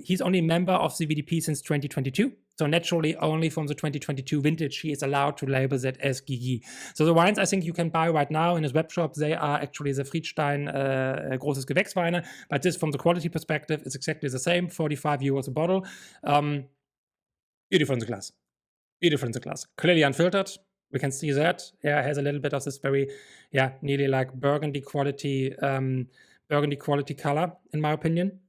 he's only a member of the VDP since 2022. So naturally, only from the 2022 vintage, he is allowed to label that as GG. So the wines I think you can buy right now in his web shop, they are actually the Friedstein Großes Gewächsweine. But this, from the quality perspective, is exactly the same, 45 euros a bottle. Beautiful in the glass. Beautiful in the glass. Clearly unfiltered. We can see that. Yeah, it has a little bit of this very, nearly like burgundy quality color, in my opinion.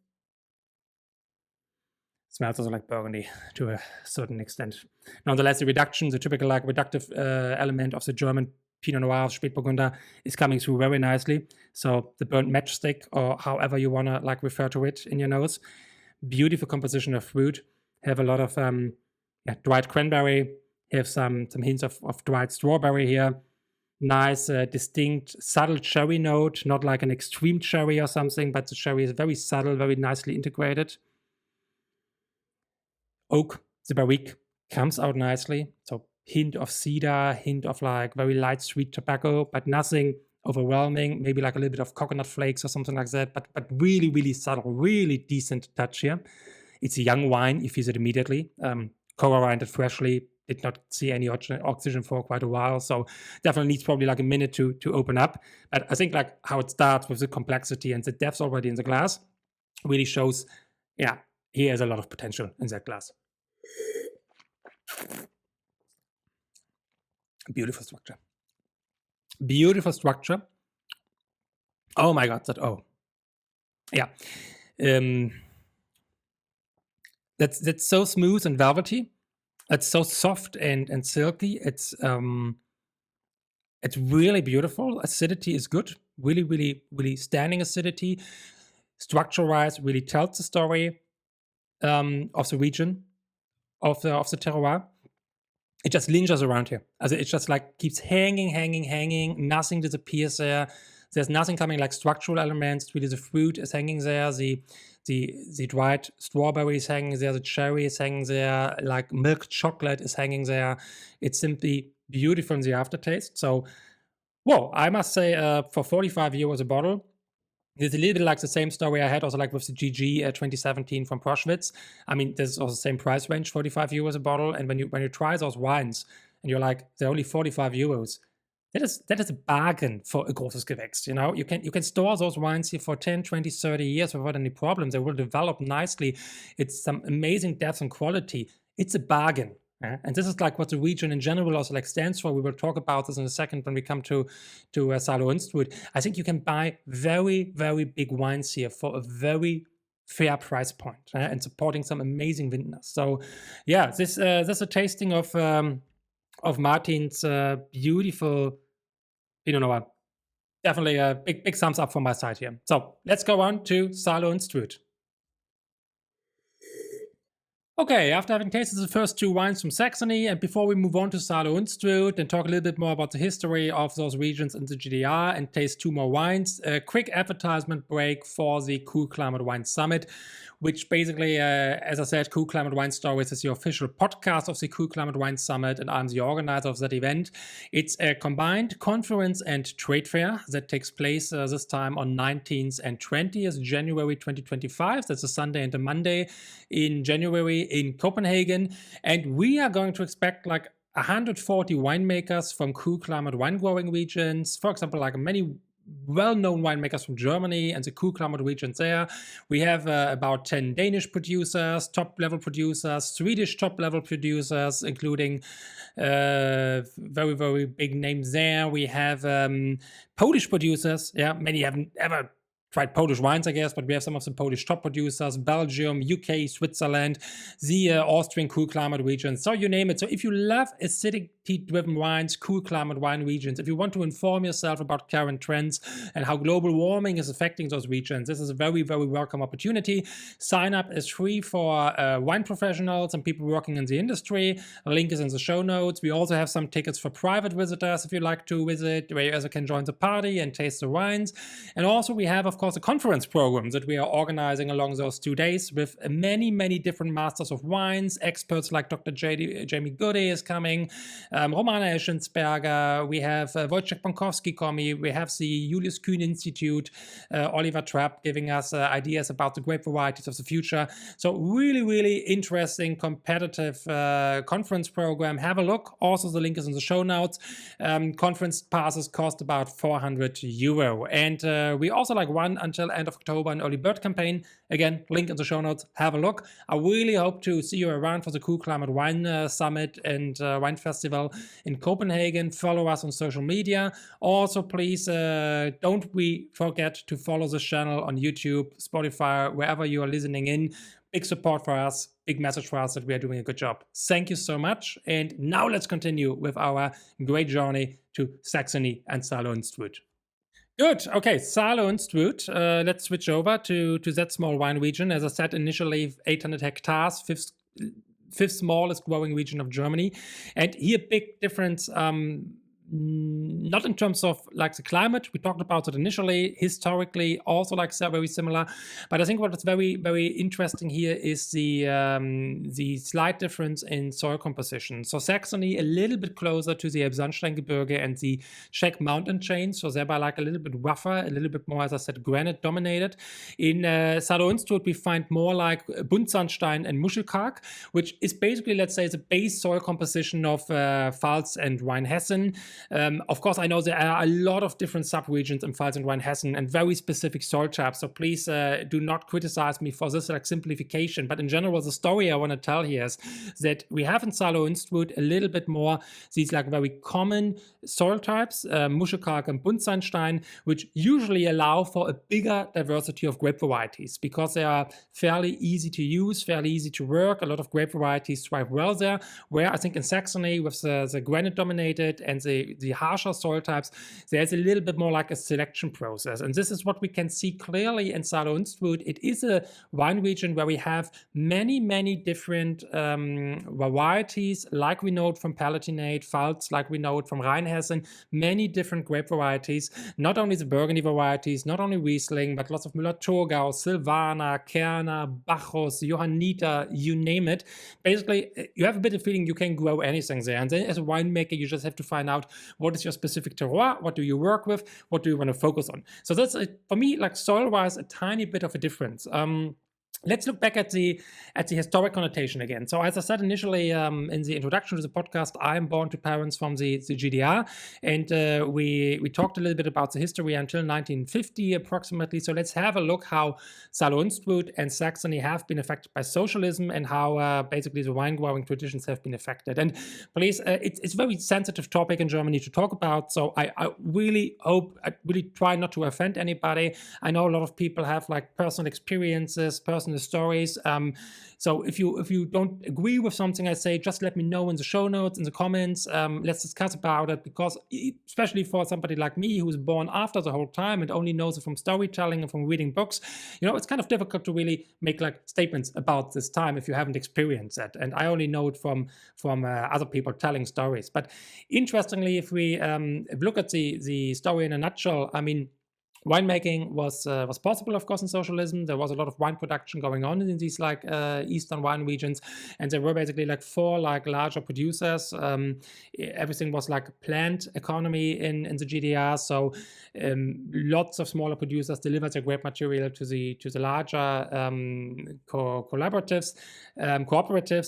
Smells also like burgundy to a certain extent. Nonetheless, the typical like reductive element of the German Pinot Noir, Spätburgunder is coming through very nicely. So the burnt matchstick, or however you want to like refer to it in your nose. Beautiful composition of fruit. Have a lot of dried cranberry. Have some hints of dried strawberry here. Nice, distinct, subtle cherry note. Not like an extreme cherry or something, but the cherry is very subtle, very nicely integrated. Oak, the barrique, comes out nicely. So hint of cedar, hint of like very light sweet tobacco, but nothing overwhelming. Maybe like a little bit of coconut flakes or something like that, but really, really subtle, really decent touch here. It's a young wine. You feel it immediately. Co-oriented freshly. Did not see any oxygen for quite a while, so definitely needs probably like a minute to open up. But I think like how it starts with the complexity and the depth already in the glass really shows, yeah, he has a lot of potential in that glass. Beautiful structure. Beautiful structure. Oh my God, yeah. That's so smooth and velvety. It's so soft and silky. It's really beautiful. Acidity is good. Really, really, really standing acidity. Structure-wise, really tells the story of the region, of the terroir. It just lingers around here. It just like keeps hanging. Nothing disappears there. There's nothing coming like structural elements. It's really the fruit is hanging there. The dried strawberry is hanging there. The cherry is hanging there. Like milk chocolate is hanging there. It's simply beautiful in the aftertaste. So, whoa, I must say for 45 euros a bottle, it's a little bit like the same story I had also like with the GG 2017 from Proschwitz. I mean, there's also the same price range, 45 euros a bottle. And when you try those wines and you're like, they're only 45 euros, that is a bargain for a großes Gewächs, you know? You can store those wines here for 10, 20, 30 years without any problems. They will develop nicely. It's some amazing depth and quality. It's a bargain. And this is like what the region in general also like stands for. We will talk about this in a second when we come to Saale-Unstrut. I think you can buy very, very big wines here for a very fair price point, and supporting some amazing vintners. So yeah, this is a tasting of Martin's beautiful Pinot Noir. Definitely a big thumbs up from my side here. So let's go on to Saale-Unstrut. Okay, after having tasted the first two wines from Saxony, and before we move on to Saale-Unstrut and talk a little bit more about the history of those regions in the GDR and taste two more wines, a quick advertisement break for the Cool Climate Wine Summit, which basically, as I said, Cool Climate Wine Stories is the official podcast of the Cool Climate Wine Summit, and I'm the organizer of that event. It's a combined conference and trade fair that takes place this time on 19th and 20th January 2025. That's a Sunday and a Monday in January in Copenhagen. And we are going to expect like 140 winemakers from cool climate wine growing regions. For example, like many well-known winemakers from Germany and the cool climate regions there. We have about 10 Danish producers, top-level producers, Swedish top-level producers, including very, very big names there. We have Polish producers. Yeah, many haven't ever tried Polish wines, I guess, but we have some of the Polish top producers, Belgium, UK, Switzerland, the Austrian cool climate regions, so you name it. So if you love acidity-driven wines, cool climate wine regions, if you want to inform yourself about current trends and how global warming is affecting those regions, this is a very, very welcome opportunity. Sign up is free for wine professionals and people working in the industry. A link is in the show notes. We also have some tickets for private visitors if you like to visit, where you also can join the party and taste the wines. And also we have, of course, a conference program that we are organizing along those 2 days with many, many different masters of wines. Experts like Dr. Jamie Goody is coming, Romana Eschensberger, we have Wojciech Bonkowski coming, we have the Julius Kühn Institute, Oliver Trapp giving us ideas about the grape varieties of the future. So really, really interesting, competitive conference program. Have a look. Also, the link is in the show notes. Conference passes cost about 400 euro. And we also like one run until end of October, an early bird campaign. Again, link in the show notes. Have a look. I really hope to see you around for the Cool Climate Wine Summit and Wine Festival in Copenhagen. Follow us on social media. Also, please don't forget to follow this channel on YouTube, Spotify, wherever you are listening in. Big support for us, big message for us that we are doing a good job. Thank you so much. And now let's continue with our great journey to Saxony and Saale-Unstrut. Good. Okay, Saale-Unstrut. Let's switch over to that small wine region. As I said, initially 800 hectares, fifth smallest growing region of Germany. And here, big difference. Not in terms of like the climate, we talked about it initially, historically also like very similar, but I think what is very, very interesting here is the slight difference in soil composition. So Saxony a little bit closer to the Elbsandsteingebirge and the Czech mountain chain, so thereby like a little bit rougher, a little bit more, as I said, granite dominated. In Saale-Unstrut we find more like Buntsandstein and Muschelkalk, which is basically, let's say, the base soil composition of Pfalz and Rheinhessen. Of course, I know there are a lot of different subregions in Pfalz and Rheinhessen and very specific soil types, so please do not criticize me for this like simplification. But in general, the story I want to tell here is that we have in Saale-Unstrut a little bit more these like very common soil types, Muschelkalk and Buntsandstein, which usually allow for a bigger diversity of grape varieties because they are fairly easy to use, fairly easy to work. A lot of grape varieties thrive well there, where I think in Saxony with the granite dominated and the harsher soil types, there's a little bit more like a selection process. And this is what we can see clearly in Saale-Unstrut. It is a wine region where we have many, many different varieties, like we know it from Palatinate, Pfalz, like we know it from Rheinhessen, many different grape varieties, not only the Burgundy varieties, not only Riesling, but lots of Müller-Thurgau, Silvaner, Kerner, Bacchus, Johanniter, you name it. Basically, you have a bit of feeling you can grow anything there. And then as a winemaker, you just have to find out what is your specific terroir, what do you work with, what do you want to focus on. So that's, for me, like soil-wise, a tiny bit of a difference. Let's look back at the historic connotation again. So as I said initially in the introduction to the podcast, I am born to parents from the GDR, and we talked a little bit about the history until 1950 approximately. So let's have a look how Saale-Unstrut and Saxony have been affected by socialism and how basically the wine growing traditions have been affected. And please, it's a very sensitive topic in Germany to talk about. So I really hope, I really try not to offend anybody. I know a lot of people have like personal experiences, personal stories. So if you don't agree with something I say, just let me know in the show notes, in the comments. Let's discuss about it, because especially for somebody like me who was born after the whole time and only knows it from storytelling and from reading books, it's kind of difficult to really make like statements about this time if you haven't experienced it. And I only know it from other people telling stories. But interestingly, if we look at the story in a nutshell, I mean, winemaking was possible, of course, in socialism. There was a lot of wine production going on in these like eastern wine regions, and there were basically like four like larger producers. Everything was like a planned economy in the GDR, so lots of smaller producers delivered their grape material to the larger cooperatives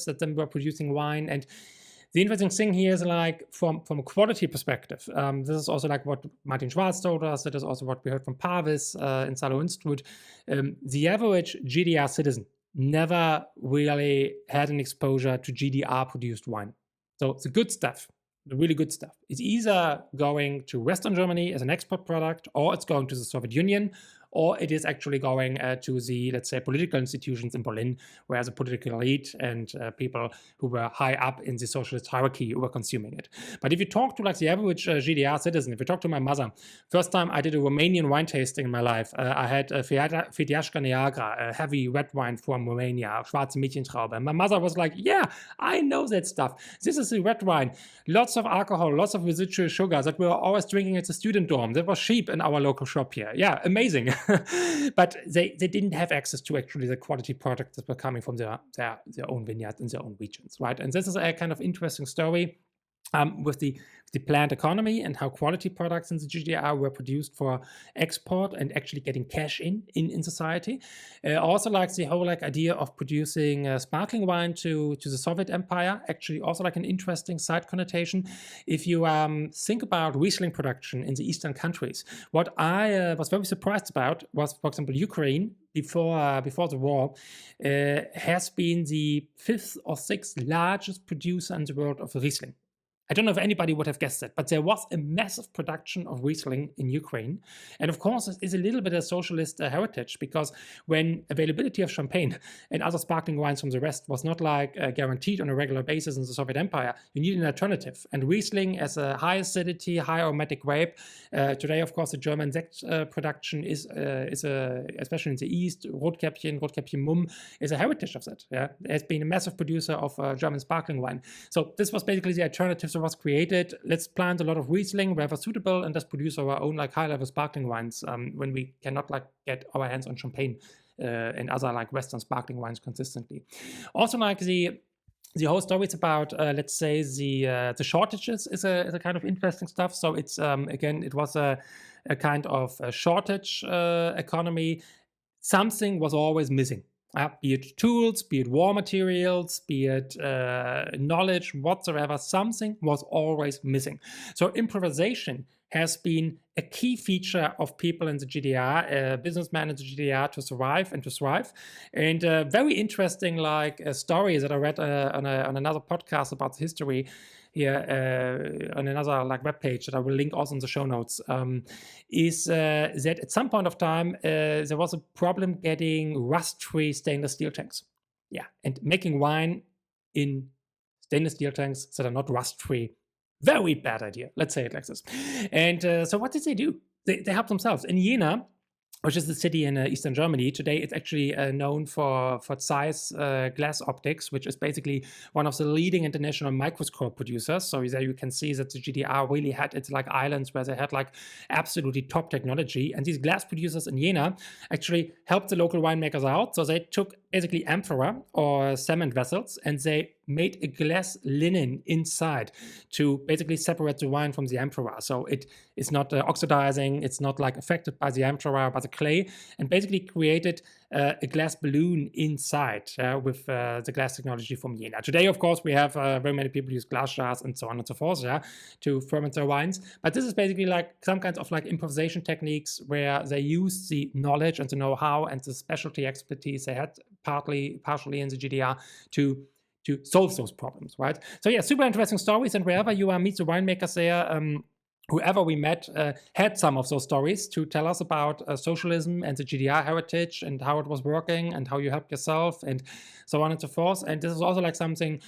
that then were producing wine. And the interesting thing here is like from a quality perspective, this is also like what Martin Schwarz told us, that is also what we heard from Pawis in Saale-Unstrut. The average GDR citizen never really had an exposure to GDR produced wine. So the good stuff, the really good stuff, is either going to Western Germany as an export product, or it's going to the Soviet Union, or it is actually going to the, let's say, political institutions in Berlin, where the political elite and people who were high up in the socialist hierarchy were consuming it. But if you talk to like the average GDR citizen, if you talk to my mother, first time I did a Romanian wine tasting in my life, I had a Fideasca Neagra, a heavy red wine from Romania, Schwarze Mädchentraube. And my mother was like, yeah, I know that stuff. This is the red wine. Lots of alcohol, lots of residual sugar that we were always drinking at the student dorm. That was cheap in our local shop here. Yeah, amazing. But they didn't have access to actually the quality products that were coming from their own vineyards in their own regions, right? And this is a kind of interesting story. with the plant economy and how quality products in the GDR were produced for export and actually getting cash in society. Also like the whole like idea of producing sparkling wine to the Soviet Empire, actually also like an interesting side connotation. If you think about Riesling production in the Eastern countries, what I was very surprised about was, for example, Ukraine before the war has been the 5th or 6th largest producer in the world of Riesling. I don't know if anybody would have guessed that, but there was a massive production of Riesling in Ukraine. And of course, it is a little bit of socialist heritage, because when availability of champagne and other sparkling wines from the West was not like guaranteed on a regular basis in the Soviet Empire, you need an alternative. And Riesling, as a high acidity, high aromatic grape, today, of course, the German Sekt production is especially in the East, Rotkäppchen Mumm, is a heritage of that. Yeah, it has been a massive producer of German sparkling wine. So this was basically the alternative that was created. Let's plant a lot of Riesling wherever suitable and just produce our own like high-level sparkling wines when we cannot like get our hands on champagne and other like Western sparkling wines consistently. Also, like the whole story is about, let's say, the shortages is a kind of interesting stuff. So it's again, it was a kind of a shortage economy. Something was always missing. Be it tools, be it raw materials, be it knowledge, whatsoever, something was always missing. So improvisation has been a key feature of people in the GDR, businessmen in the GDR, to survive and to thrive. And very interesting like stories that I read on another podcast about the history here on another like web page that I will link also in the show notes, is that at some point of time there was a problem getting rust-free stainless steel tanks. Yeah, and making wine in stainless steel tanks that are not rust-free, very bad idea. Let's say it like this. And so what did they do? They helped themselves. In Jena, which is the city in eastern Germany. Today, it's actually known for Zeiss glass optics, which is basically one of the leading international microscope producers. So there you can see that the GDR really had its like islands where they had like absolutely top technology. And these glass producers in Jena actually helped the local winemakers out. So they took basically amphora or cement vessels and they made a glass linen inside to basically separate the wine from the amphora. So it is not oxidizing, it's not like affected by the amphora, by the clay, and basically created a glass balloon inside with the glass technology from Jena. Today, of course, we have very many people use glass jars and so on and so forth to ferment their wines. But this is basically like some kinds of like improvisation techniques where they use the knowledge and the know-how and the specialty expertise they had partially in the GDR to solve those problems, right? So yeah, super interesting stories. And wherever you meet the winemakers there, whoever we met had some of those stories to tell us about socialism and the GDR heritage and how it was working and how you helped yourself and so on and so forth. And this is also like something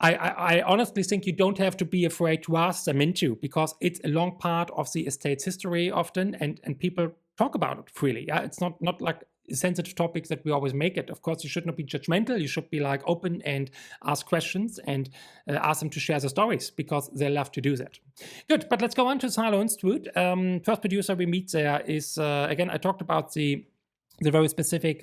I honestly think you don't have to be afraid to ask them into, because it's a long part of the estate's history often, and people talk about it freely. Yeah, it's not like sensitive topics that we always make it. Of course, you should not be judgmental. You should be like open and ask questions and ask them to share the stories, because they love to do that. Good, but let's go on to Saale-Unstrut. First producer we meet there is, again, I talked about the very specific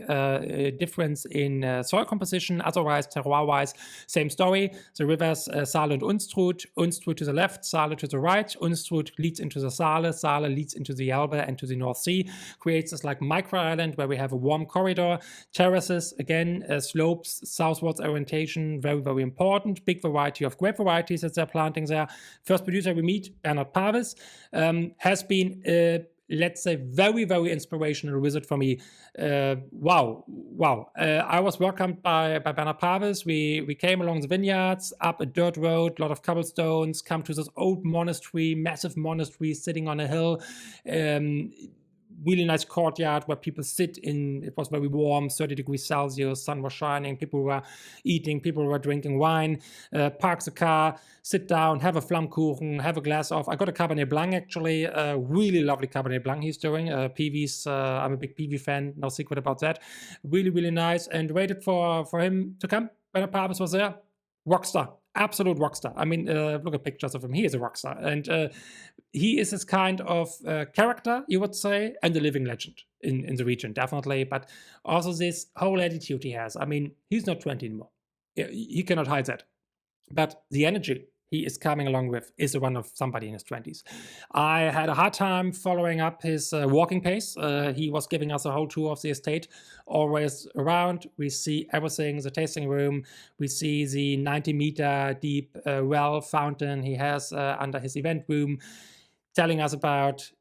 difference in soil composition. Otherwise, terroir-wise, same story. The rivers Saale and Unstrut. Unstrut to the left, Saale to the right. Unstrut leads into the Saale. Saale leads into the Elbe and to the North Sea. Creates this like micro-island where we have a warm corridor. Terraces, again, slopes, southwards orientation, very, very important. Big variety of grape varieties that they're planting there. First producer we meet, Bernard Pawis, has been let's say, very, very inspirational visit for me. Wow. I was welcomed by Bernard Pawis. We came along the vineyards, up a dirt road, a lot of cobblestones, come to this old monastery, massive monastery sitting on a hill. Really nice courtyard where people sit in. It was very warm, 30 degrees Celsius, sun was shining, people were eating, people were drinking wine, park the car, sit down, have a Flammkuchen, have a glass of, I got a Cabernet Blanc actually, really lovely Cabernet Blanc he's doing, Pawis, I'm a big Pawis fan, no secret about that, really, really nice, and waited for him to come. Bernard Pawis was there, rockstar. Absolute rockstar. I mean, look at pictures of him. He is a rockstar. And he is this kind of character, you would say, and a living legend in the region, definitely. But also this whole attitude he has. I mean, he's not 20 anymore. He cannot hide that. but the energy he is coming along with is the one of somebody in his 20s. I had a hard time following up his walking pace. He was giving us a whole tour of the estate, always around. We see everything, the tasting room. We see the 90-meter deep well fountain he has under his event room, telling us about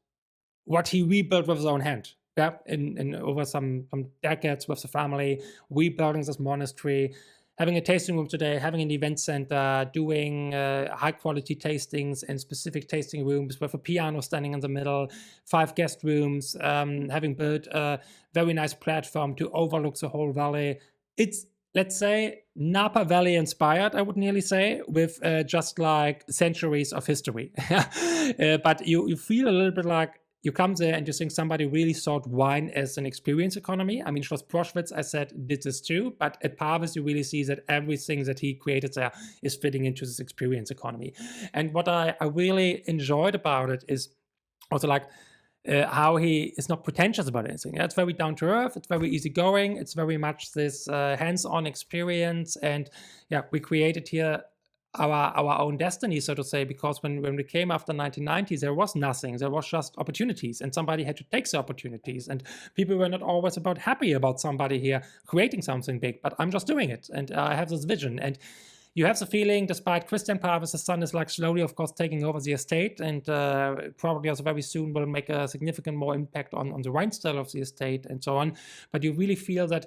what he rebuilt with his own hand. Yeah, in over some decades with the family, rebuilding this monastery, having a tasting room today, having an event center, doing high quality tastings in specific tasting rooms with a piano standing in the middle, 5 guest rooms, having built a very nice platform to overlook the whole valley. It's, let's say, Napa Valley inspired, I would nearly say, with just like centuries of history. But you feel a little bit like you come there and you think somebody really thought wine as an experience economy. I mean, Schloss Proschwitz, I said, did this too, but at Pawis, you really see that everything that he created there is fitting into this experience economy. And what I really enjoyed about it is also like how he is not pretentious about anything. Yeah, it's very down to earth, it's very easygoing, it's very much this hands-on experience. And yeah, we created here our own destiny, so to say, because when we came after 1990, there was nothing. There was just opportunities, and somebody had to take the opportunities. And people were not always happy about somebody here creating something big, but I'm just doing it, and I have this vision. And you have the feeling, despite Christian Pawis, the son is like slowly, of course, taking over the estate, and probably also very soon will make a significant more impact on the wine style of the estate and so on. But you really feel that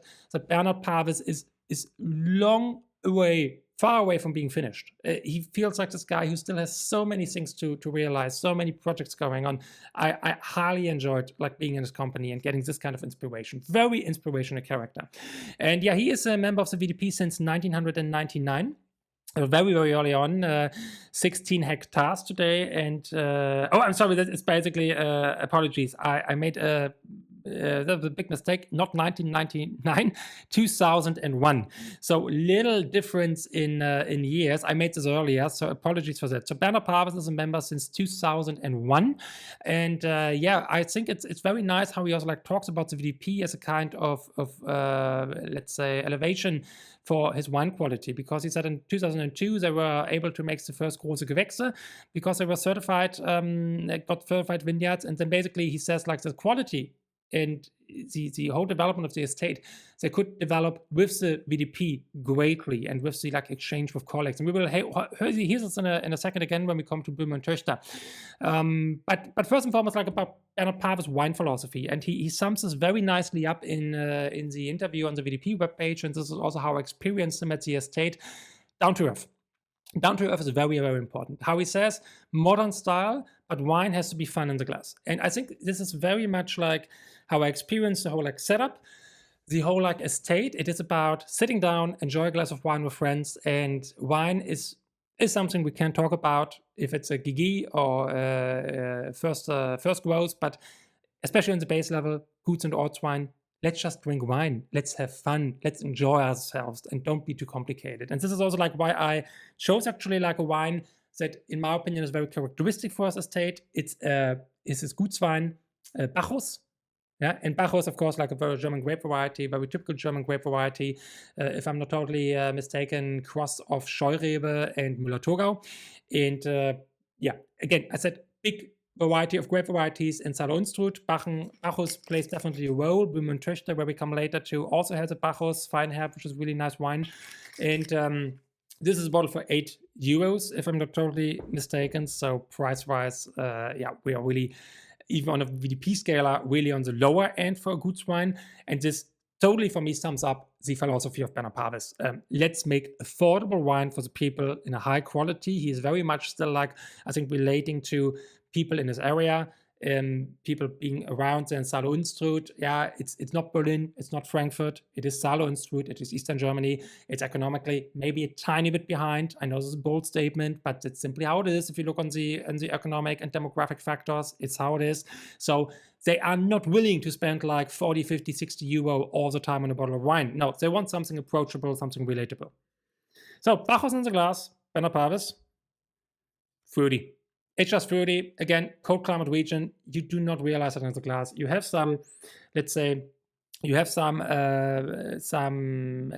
Bernhard Pawis is long away, far away from being finished. He feels like this guy who still has so many things to realize, so many projects going on. I highly enjoyed like being in his company and getting this kind of inspiration. Very inspirational character. And yeah, he is a member of the VDP since 1999. Very, very early on, 16 hectares today. And, oh, I'm sorry, that is basically, apologies. I made the big mistake, not 1999, 2001. So little difference in years. I made this earlier, so apologies for that. So Bernhard Pawis is a member since 2001. And yeah, I think it's very nice how he also like talks about the VDP as a kind of let's say, elevation for his wine quality, because he said in 2002 they were able to make the first große Gewächse because they were certified, got certified vineyards, and then basically he says like the quality and the whole development of the estate, they could develop with the VDP greatly and with the like exchange with colleagues. And we will hear this in a second again when we come to Böhme Töchter. But first and foremost, like about Bernhard Pawis' wine philosophy, and he sums this very nicely up in the interview on the VDP webpage, and this is also how I experienced him at the estate. Down to earth. Down to earth is very, very important. How he says, modern style, but wine has to be fun in the glass. And I think this is very much like how I experienced the whole like setup, the whole like estate. It is about sitting down, enjoy a glass of wine with friends, and wine is something we can talk about if it's a Gigi or first growth, but especially on the base level, Guts and Ortswein. Let's just drink wine. Let's have fun. Let's enjoy ourselves and don't be too complicated. And this is also like why I chose actually like a wine that, in my opinion, is very characteristic for this estate. It's this Gutswein, Bacchus. Yeah, and Bacchus, of course, like a very German grape variety, very typical German grape variety. If I'm not totally mistaken, cross of Scheurebe and Müller-Thurgau. And yeah, again, I said big variety of grape varieties in Saale-Unstrut. Bacchus plays definitely a role. Böhme Töchter, where we come later to, also has a Bacchus Feinherb, which is really nice wine. And this is a bottle for €8, if I'm not totally mistaken. So price-wise, yeah, we are really, even on a VDP scale, really on the lower end for a Gutswein. And this totally, for me, sums up the philosophy of Bernhard Pawis. Let's make affordable wine for the people in a high quality. He is very much still like, I think, relating to people in this area, people being around in Saale-Unstrut. Yeah, it's not Berlin, it's not Frankfurt, it is Saale-Unstrut, it is Eastern Germany. It's economically maybe a tiny bit behind. I know this is a bold statement, but it's simply how it is. If you look on the economic and demographic factors, it's how it is. So they are not willing to spend like 40, 50, 60 euro all the time on a bottle of wine. No, they want something approachable, something relatable. So Bacchus in the glass, Bernhard Pawis, fruity. It's just fruity. Again, cold climate region, you do not realize it in the glass. You have some, let's say, you have some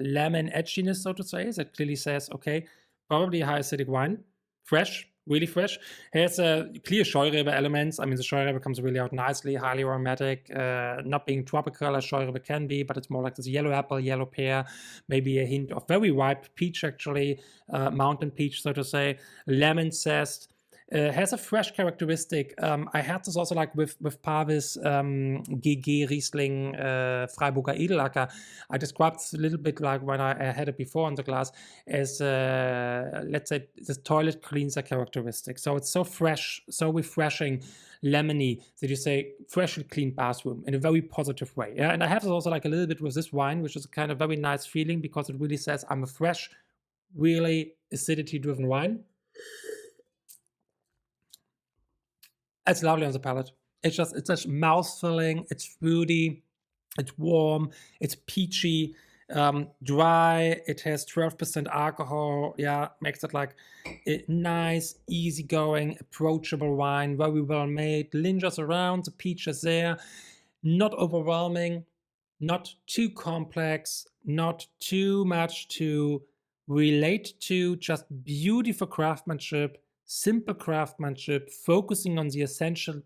lemon edginess, so to say, that clearly says, okay, probably high acidic wine, fresh, really fresh. Has clear Scheurebe elements. I mean, the Scheurebe comes really out nicely, highly aromatic, not being tropical as Scheurebe can be, but it's more like this yellow apple, yellow pear, maybe a hint of very ripe peach, actually, mountain peach, so to say, lemon zest. Has a fresh characteristic. I had this also like with Pawis, GG Riesling, Freyburger Edelacker. I described this a little bit like when I had it before in the glass as, let's say, this toilet cleanser characteristic. So it's so fresh, so refreshing, lemony that you say freshly clean bathroom in a very positive way. Yeah, and I have this also like a little bit with this wine, which is a kind of very nice feeling because it really says I'm a fresh, really acidity-driven wine. It's lovely on the palate. It's just mouth-filling, it's fruity, it's warm, it's peachy, dry, it has 12% alcohol, yeah, makes it like a nice, easygoing, approachable wine, very well made, lingers around, the peach is there, not overwhelming, not too complex, not too much to relate to, just beautiful craftsmanship, simple craftsmanship, focusing on the essential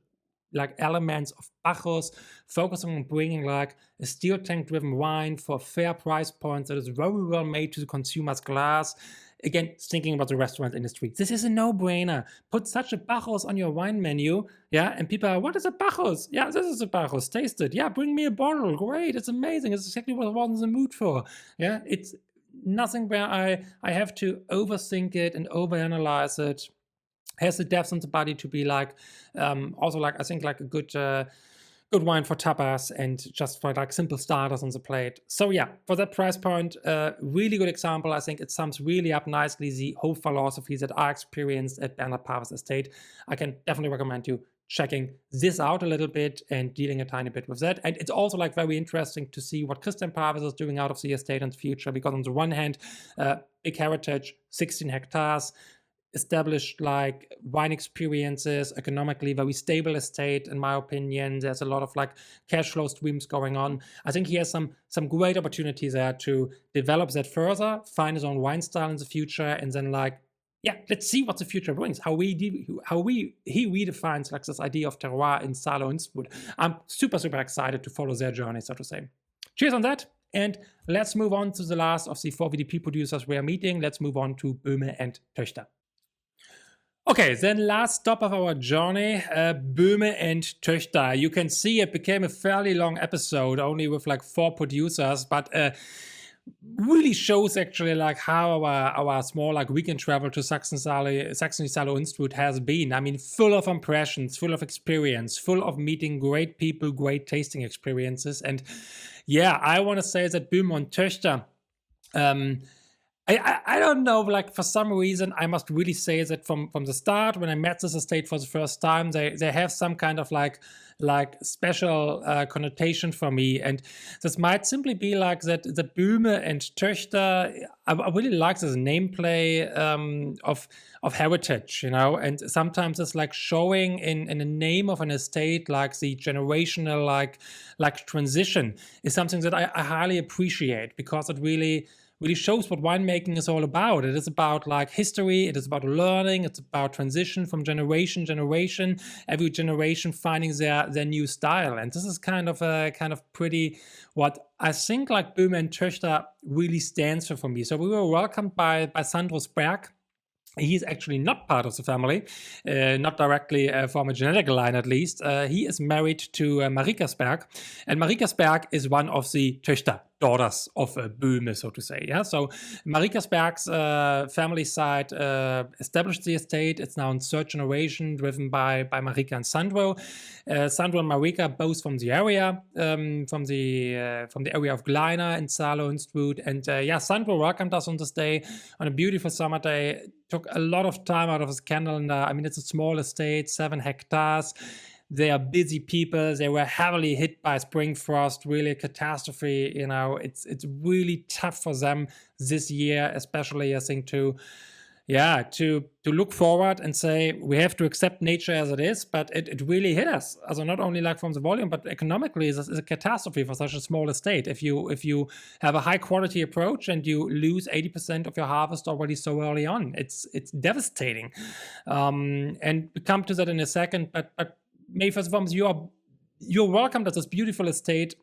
like elements of Bacchus, focusing on bringing like a steel tank driven wine for a fair price point that is very well made to the consumer's glass. Again, thinking about the restaurant industry. This is a no-brainer. Put such a Bacchus on your wine menu, yeah, and people are, what is a Bacchus? Yeah, this is a Bacchus. Taste it. Yeah, bring me a bottle. Great, it's amazing. It's exactly what I was in the mood for. Yeah, it's nothing where I have to overthink it and overanalyze it. Has the depth in the body to be like, also like I think like a good wine for tapas and just for like simple starters on the plate. So yeah, for that price point, really good example. I think it sums really up nicely the whole philosophy that I experienced at Bernhard Pawis Estate. I can definitely recommend you checking this out a little bit and dealing a tiny bit with that. And it's also like very interesting to see what Christian Pawis is doing out of the estate in the future, because on the one hand, big heritage, 16 hectares, established like wine experiences, economically very stable estate in my opinion. There's a lot of like cash flow streams going on. I think he has some great opportunities there to develop that further, find his own wine style in the future, and then like, yeah, let's see what the future brings, how he redefines like this idea of terroir in Saale-Unstrut. I'm super excited to follow their journey, so to say. Cheers on that. And let's move on to the last of the 4 VDP producers we are meeting. Let's move on to Böhme and Töchter. Okay, then last stop of our journey, Böhme and Töchter. You can see it became a fairly long episode, only with like 4 producers, but really shows actually like how our small like weekend travel to Saxony Saale-Unstrut has been. I mean, full of impressions, full of experience, full of meeting great people, great tasting experiences. And yeah, I want to say that Böhme and Töchter, I don't know, like for some reason, I must really say that from the start, when I met this estate for the first time, they have some kind of like special connotation for me. And this might simply be like that the Böhme and Töchter, I really like this name play of heritage, you know, and sometimes it's like showing in the name of an estate, like the generational like transition is something that I highly appreciate, because it really shows what winemaking is all about. It is about like history, it is about learning, it's about transition from generation, every generation finding their new style. And this is kind of pretty what I think like Böhme and Töchter really stands for me. So we were welcomed by Sandro Berg. He's actually not part of the family, not directly from a genetic line at least. He is married to Marika Berg, and Marika Berg is one of the Töchter, daughters of Böhme, so to say. Yeah, so Marika Berg's family side established the estate. It's now in third generation, driven by Marika and Sandro. Sandro and Marika both from the area, from the area of Lage in Saale-Unstrut. And yeah, Sandro welcomed us on this day, on a beautiful summer day. Took a lot of time out of his calendar. I mean, it's a small estate, 7 hectares. They are busy people. They were heavily hit by spring frost, really a catastrophe. You know, it's really tough for them this year, especially I think to to look forward and say we have to accept nature as it is, but it really hit us. Also not only like from the volume, but economically is a catastrophe for such a small estate. If you have a high quality approach and you lose 80% of your harvest already so early on, it's devastating. And we come to that in a second, but maybe first and foremost, you're welcome to this beautiful estate.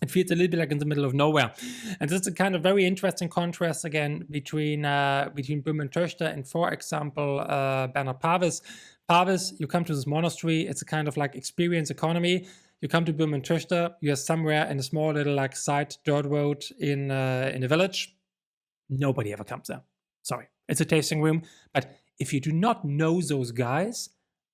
It feels a little bit like in the middle of nowhere. And this is a kind of very interesting contrast again between Böhme Töchter and, for example, Bernard Pawis. Pawis, you come to this monastery, it's a kind of like experience economy. You come to Böhme Töchter, you're somewhere in a small little like side dirt road in a village. Nobody ever comes there. Sorry, it's a tasting room. But if you do not know those guys,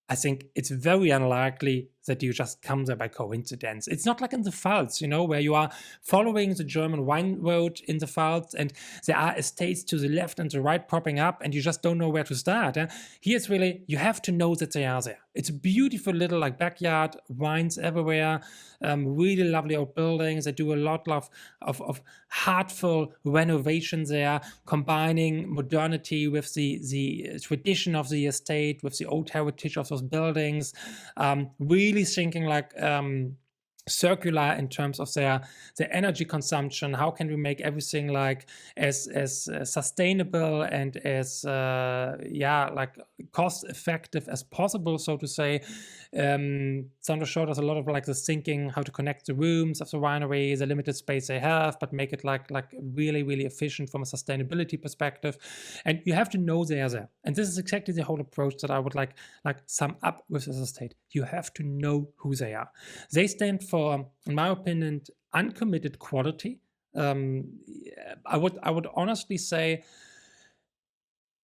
I think it's very unlikely that you just come there by coincidence. It's not like in the Pfalz, where you are following the German wine road in the Pfalz and there are estates to the left and the right popping up and you just don't know where to start. Here it's really, you have to know that they are there. It's a beautiful little like backyard, wines everywhere, really lovely old buildings. They do a lot of heartful renovations there, combining modernity with the tradition of the estate, with the old heritage of those buildings, really thinking like circular in terms of their energy consumption. How can we make everything like as sustainable and as like cost effective as possible, so to say. Sandro showed us a lot of like the thinking how to connect the rooms of the winery, the limited space they have, but make it like really, really efficient from a sustainability perspective. And you have to know they are there. And this is exactly the whole approach that I would like sum up with this estate. You have to know who they are. They stand for, in my opinion, uncommitted quality. I would honestly say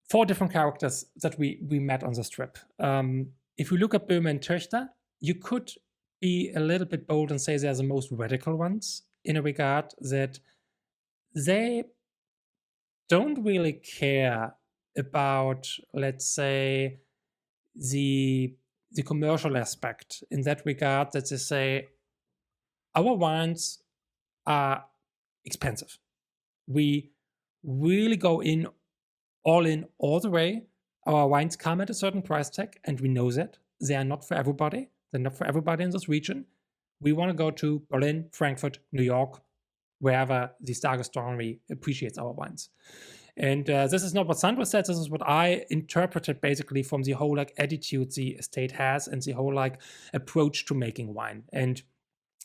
4 different characters that we met on this trip. If you look at Böhme Töchter, you could be a little bit bold and say they're the most radical ones in a regard that they don't really care about, let's say, the commercial aspect in that regard, that they say, our wines are expensive. We really go all the way. Our wines come at a certain price tag, and we know that. They are not for everybody. They're not for everybody in this region. We want to go to Berlin, Frankfurt, New York, wherever the star gastronomy appreciates our wines. And this is not what Sandro said. This is what I interpreted basically from the whole like attitude the estate has and the whole like approach to making wine. And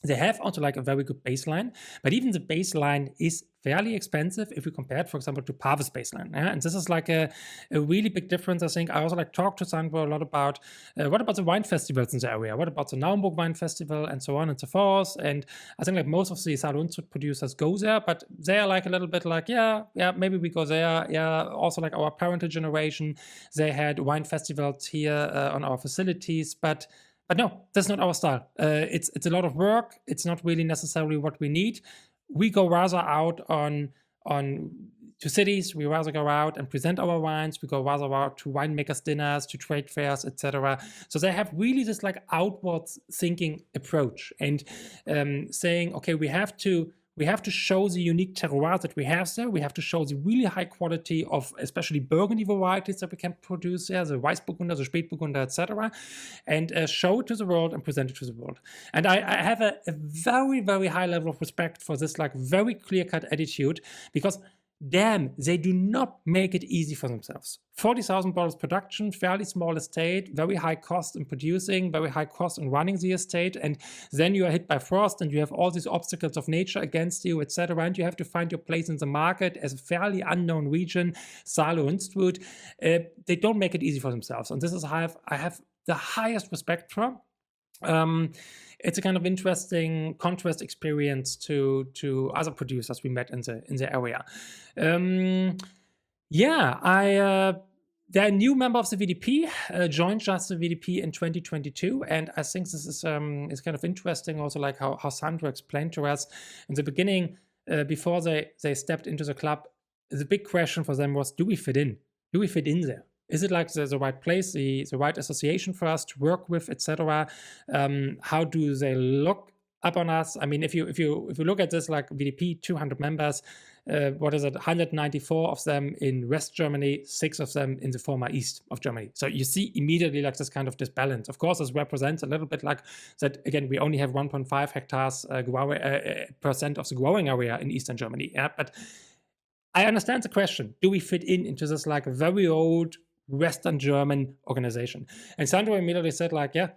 they have also like a very good baseline, but even the baseline is fairly expensive if we compare it, for example, to Pawis baseline. And this is like a really big difference. I think I also like talked to Sandro a lot about what about the wine festivals in the area? What about the Naumburg Wine Festival and so on and so forth? And I think like most of the Saale-Unstrut producers go there, but they are like a little bit like, yeah, maybe we go there. Yeah, also like our parental generation, they had wine festivals here on our facilities, but no, that's not our style. It's a lot of work. It's not really necessarily what we need. We go rather out on to cities. We rather go out and present our wines. We go rather out to winemakers' dinners, to trade fairs, etc. So they have really this like outwards thinking approach and saying, okay, we have to show the unique terroir that we have there. We have to show the really high quality of especially Burgundy varieties that we can produce there, the Weißburgunder, the Spätburgunder, etc. And show it to the world and present it to the world. And I have a very, very high level of respect for this like very clear-cut attitude, because damn, they do not make it easy for themselves. 40,000 bottles production, fairly small estate, very high cost in producing, very high cost in running the estate, and then you are hit by frost and you have all these obstacles of nature against you, etc. And you have to find your place in the market as a fairly unknown region, Saale-Unstrut. They don't make it easy for themselves, and this is I have the highest respect for. It's a kind of interesting contrast experience to other producers we met in the area. They're a new member of the VDP, joined just the VDP in 2022, and I think this is kind of interesting also, like how Sandro explained to us in the beginning, before they stepped into the club. The big question for them was, do we fit in? Do we fit in there? Is it like the right place, the right association for us to work with, etc.? How do they look up on us. I mean, if you look at this, like VDP, 200 members, what is it? 194 of them in West Germany, 6 of them in the former east of Germany. So you see immediately like this kind of disbalance. Of course, this represents a little bit like that. Again, we only have 1.5 hectares percent of the growing area in Eastern Germany. Yeah, but I understand the question. Do we fit into this like very old Western German organization? And Sandro immediately said like, yeah,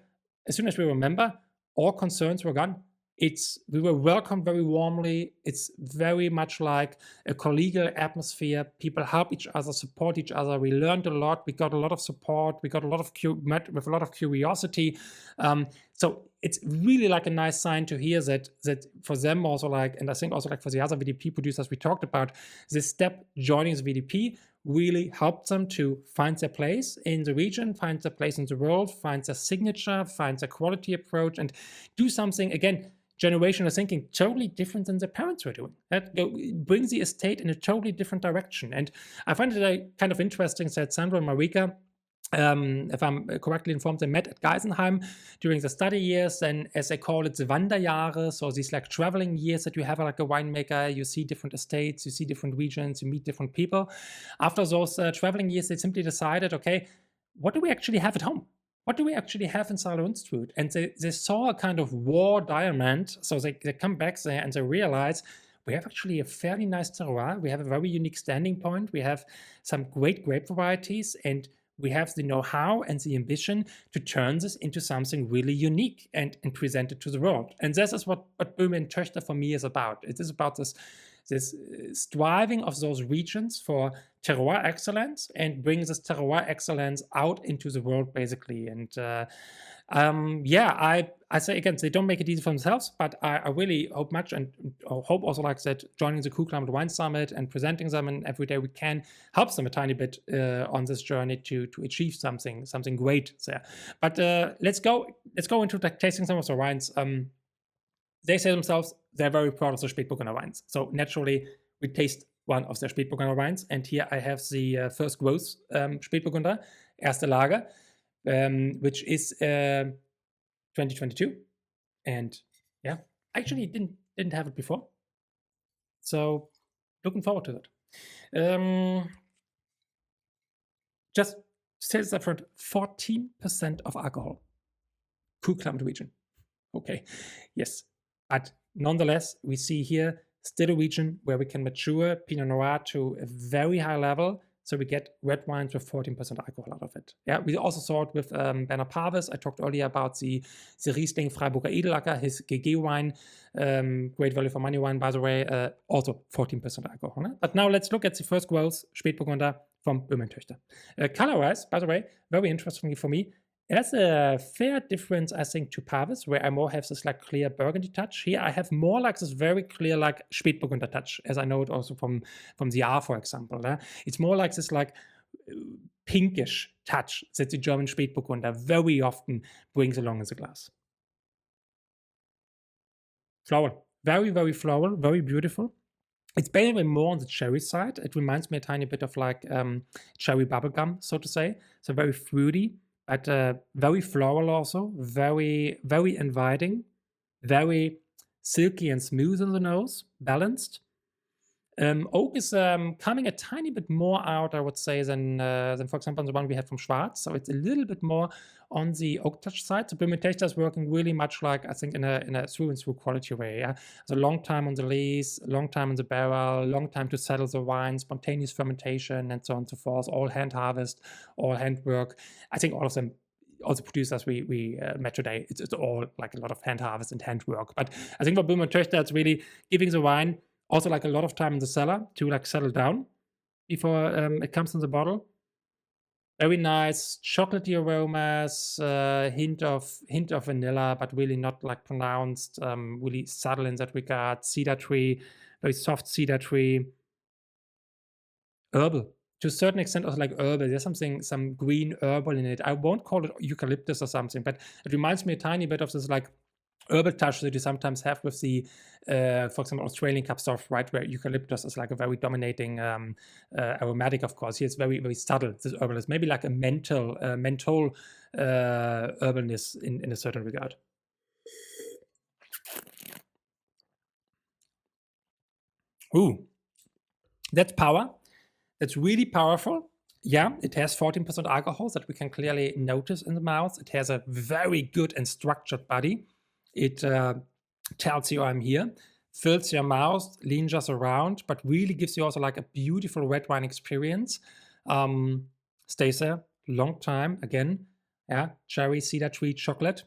as soon as we remember, all concerns were gone. We were welcomed very warmly. It's very much like a collegial atmosphere. People help each other, support each other. We learned a lot. We got a lot of support. We got a lot of met with a lot of curiosity. So it's really like a nice sign to hear that for them also like, and I think also like for the other VDP producers we talked about, this step joining the VDP really helped them to find their place in the region, find their place in the world, find their signature, find their quality approach, and do something, again, generational thinking, totally different than their parents were doing. That brings the estate in a totally different direction. And I find it kind of interesting that Sandro and Marika, if I'm correctly informed, they met at Geisenheim during the study years, and as they call it, the Wanderjahre, so these like traveling years that you have like a winemaker, you see different estates, you see different regions, you meet different people. After those traveling years, they simply decided, okay, what do we actually have at home? What do we actually have in Saale-Unstrut? And they saw a kind of war diamond, so they come back there and they realize we have actually a fairly nice terroir, we have a very unique standing point, we have some great grape varieties, and we have the know-how and the ambition to turn this into something really unique and present it to the world. And this is what Böhme Töchter for me is about. It is about this striving of those regions for terroir excellence and bring this terroir excellence out into the world, basically. And yeah, I say again, they don't make it easy for themselves, but I really hope much and hope also like that joining the Cool Climate Wine Summit and presenting them and every day we can helps them a tiny bit on this journey to achieve something great there. But let's go into like tasting some of the wines. They say themselves they're very proud of the Spätburgunder wines. So naturally, we taste one of their Spätburgunder wines. And here I have the first growth Spätburgunder, Erste Lage, which is 2022. And yeah, actually didn't have it before. So looking forward to that. Just says up front, 14% of alcohol. Cool climate region. Okay, yes. But nonetheless, we see here still a region where we can mature Pinot Noir to a very high level. So we get red wines with 14% alcohol out of it. Yeah, we also saw it with Bernard Pawis. I talked earlier about the Riesling Freyburger Edelacker, his GG wine, great value for money wine, by the way, also 14% alcohol. Né? But now let's look at the first growth Spätburgunder from Böhme Töchter. Color-wise, by the way, very interestingly for me, there's a fair difference, I think, to Pawis, where I more have this like clear burgundy touch. Here I have more like this very clear like Spätburgunder touch, as I know it also from the R, for example. It's more like this like pinkish touch that the German Spätburgunder very often brings along in the glass. Floral, very, very floral, very beautiful. It's basically more on the cherry side. It reminds me a tiny bit of like cherry bubblegum, so to say. So very fruity. But very floral also, very, very inviting, very silky and smooth on the nose, balanced. Oak is coming a tiny bit more out, I would say, than for example, the one we had from Schwarz. So it's a little bit more on the oak touch side. So Böhme Töchter is working really much like, I think, in a through and through quality way. Yeah? So long time on the lees, long time in the barrel, long time to settle the wine, spontaneous fermentation, and so on and so forth. All hand harvest, all hand work. I think all of them, all the producers we met today, it's all like a lot of hand harvest and hand work. But I think for Böhme Töchter, it's really giving the wine also like a lot of time in the cellar to like settle down before it comes in the bottle. Very nice chocolatey aromas, hint of vanilla, but really not like pronounced, really subtle in that regard. Cedar tree, very soft cedar tree. Herbal, to a certain extent also like herbal. There's some green herbal in it. I won't call it eucalyptus or something, but it reminds me a tiny bit of this like herbal touch that you sometimes have with the, for example, Australian Cup Soft, right, where eucalyptus is like a very dominating aromatic, of course. Here it's very, very subtle, this herbalness, maybe like a menthol herbalness in a certain regard. Ooh, that's power. That's really powerful. Yeah, it has 14% alcohol that we can clearly notice in the mouth. It has a very good and structured body. It tells you I'm here, fills your mouth, leans us around, but really gives you also like a beautiful red wine experience. Stays there long time. Again, yeah, cherry, cedar tree, chocolate.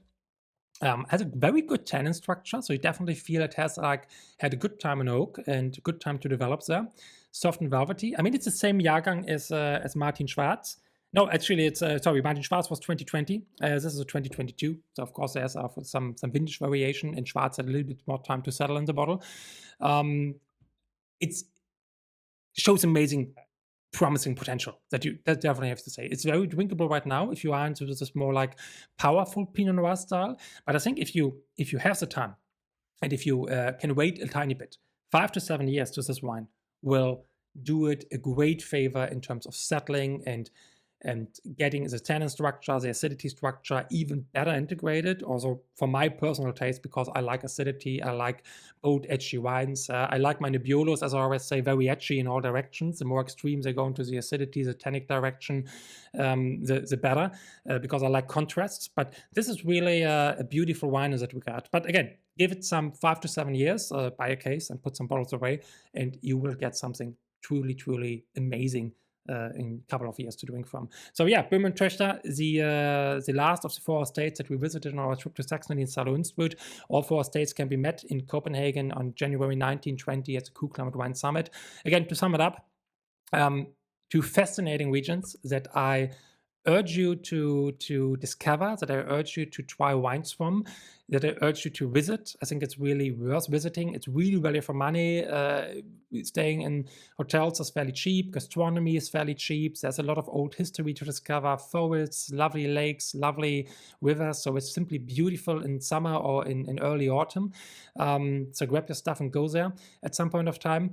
Has a very good tannin structure, so you definitely feel it has like had a good time in oak and a good time to develop there. Soft and velvety. I mean, it's the same Jahrgang as Martin Schwarz. No, actually, it's sorry. Martin Schwarz was 2020. This is a 2022. So of course, there's some vintage variation, and Schwarz had a little bit more time to settle in the bottle. It shows amazing, promising potential that definitely have to say. It's very drinkable right now if you are into this more like powerful Pinot Noir style. But I think if you have the time and if you can wait a tiny bit, 5 to 7 years to this wine will do it a great favor in terms of settling and getting the tannin structure, the acidity structure even better integrated. Also for my personal taste, because I like acidity, I like bold edgy wines. I like my Nebbiolos, as I always say, very edgy in all directions. The more extreme they go into the acidity, the tannic direction, the better, because I like contrasts. But this is really a beautiful wine in that regard. But again, give it some 5 to 7 years, buy a case and put some bottles away, and you will get something truly, truly amazing in a couple of years to drink from. So yeah, Böhme Töchter, the last of the 4 estates that we visited on our trip to Saxony and Saale-Unstrut. All 4 estates can be met in Copenhagen on January 19-20 at the Cool Climate Wine Summit. Again, to sum it up, 2 fascinating regions that I urge you to discover, that I urge you to try wines from, that I urge you to visit. I think it's really worth visiting. It's really value for money. Staying in hotels is fairly cheap. Gastronomy is fairly cheap. There's a lot of old history to discover. Forests, lovely lakes, lovely rivers. So it's simply beautiful in summer or in early autumn. So grab your stuff and go there at some point of time.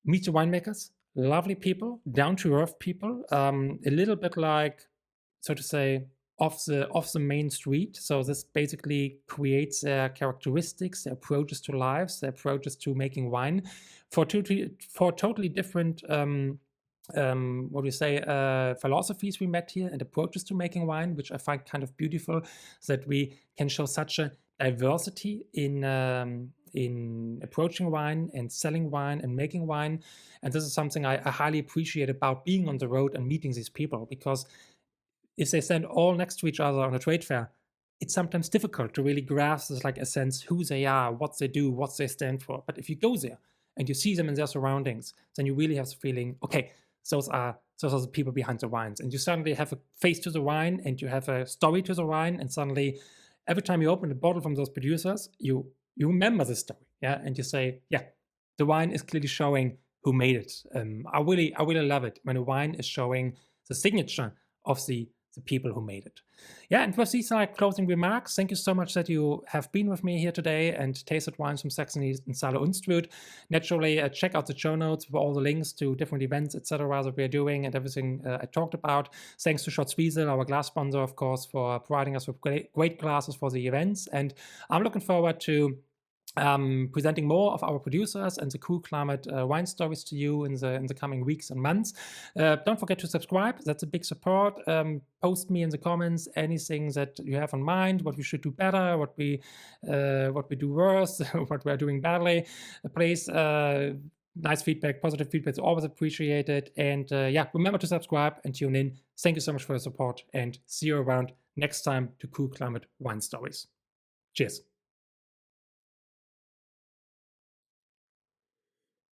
Meet the winemakers. Lovely people, down-to-earth people, a little bit like, so to say, off the main street. So this basically creates their characteristics, their approaches to lives, their approaches to making wine for totally different philosophies we met here and approaches to making wine, which I find kind of beautiful, that we can show such a diversity in approaching wine and selling wine and making wine. And this is something I highly appreciate about being on the road and meeting these people, because if they stand all next to each other on a trade fair, it's sometimes difficult to really grasp this, like a sense who they are, what they do, what they stand for. But if you go there and you see them in their surroundings, then you really have the feeling, okay, those are the people behind the wines. And you suddenly have a face to the wine and you have a story to the wine, and suddenly every time you open a bottle from those producers, you remember the story, yeah, and you say, yeah, the wine is clearly showing who made it. I really love it when a wine is showing the signature of the people who made it. Yeah, and with these closing remarks, thank you so much that you have been with me here today and tasted wines from Saxony and Saale-Unstrut. Naturally, check out the show notes for all the links to different events, etc. that we're doing and everything I talked about. Thanks to Schwarz, our glass sponsor, of course, for providing us with great glasses for the events. And I'm looking forward to presenting more of our producers and the cool climate wine stories to you in the coming weeks and months. Don't forget to subscribe. That's a big support. Post me in the comments anything that you have on mind, what we should do better, what we do worse, what we are doing badly. Please, nice feedback, positive feedback is always appreciated. And yeah, remember to subscribe and tune in. Thank you so much for your support, and see you around next time to Cool Climate Wine Stories. Cheers.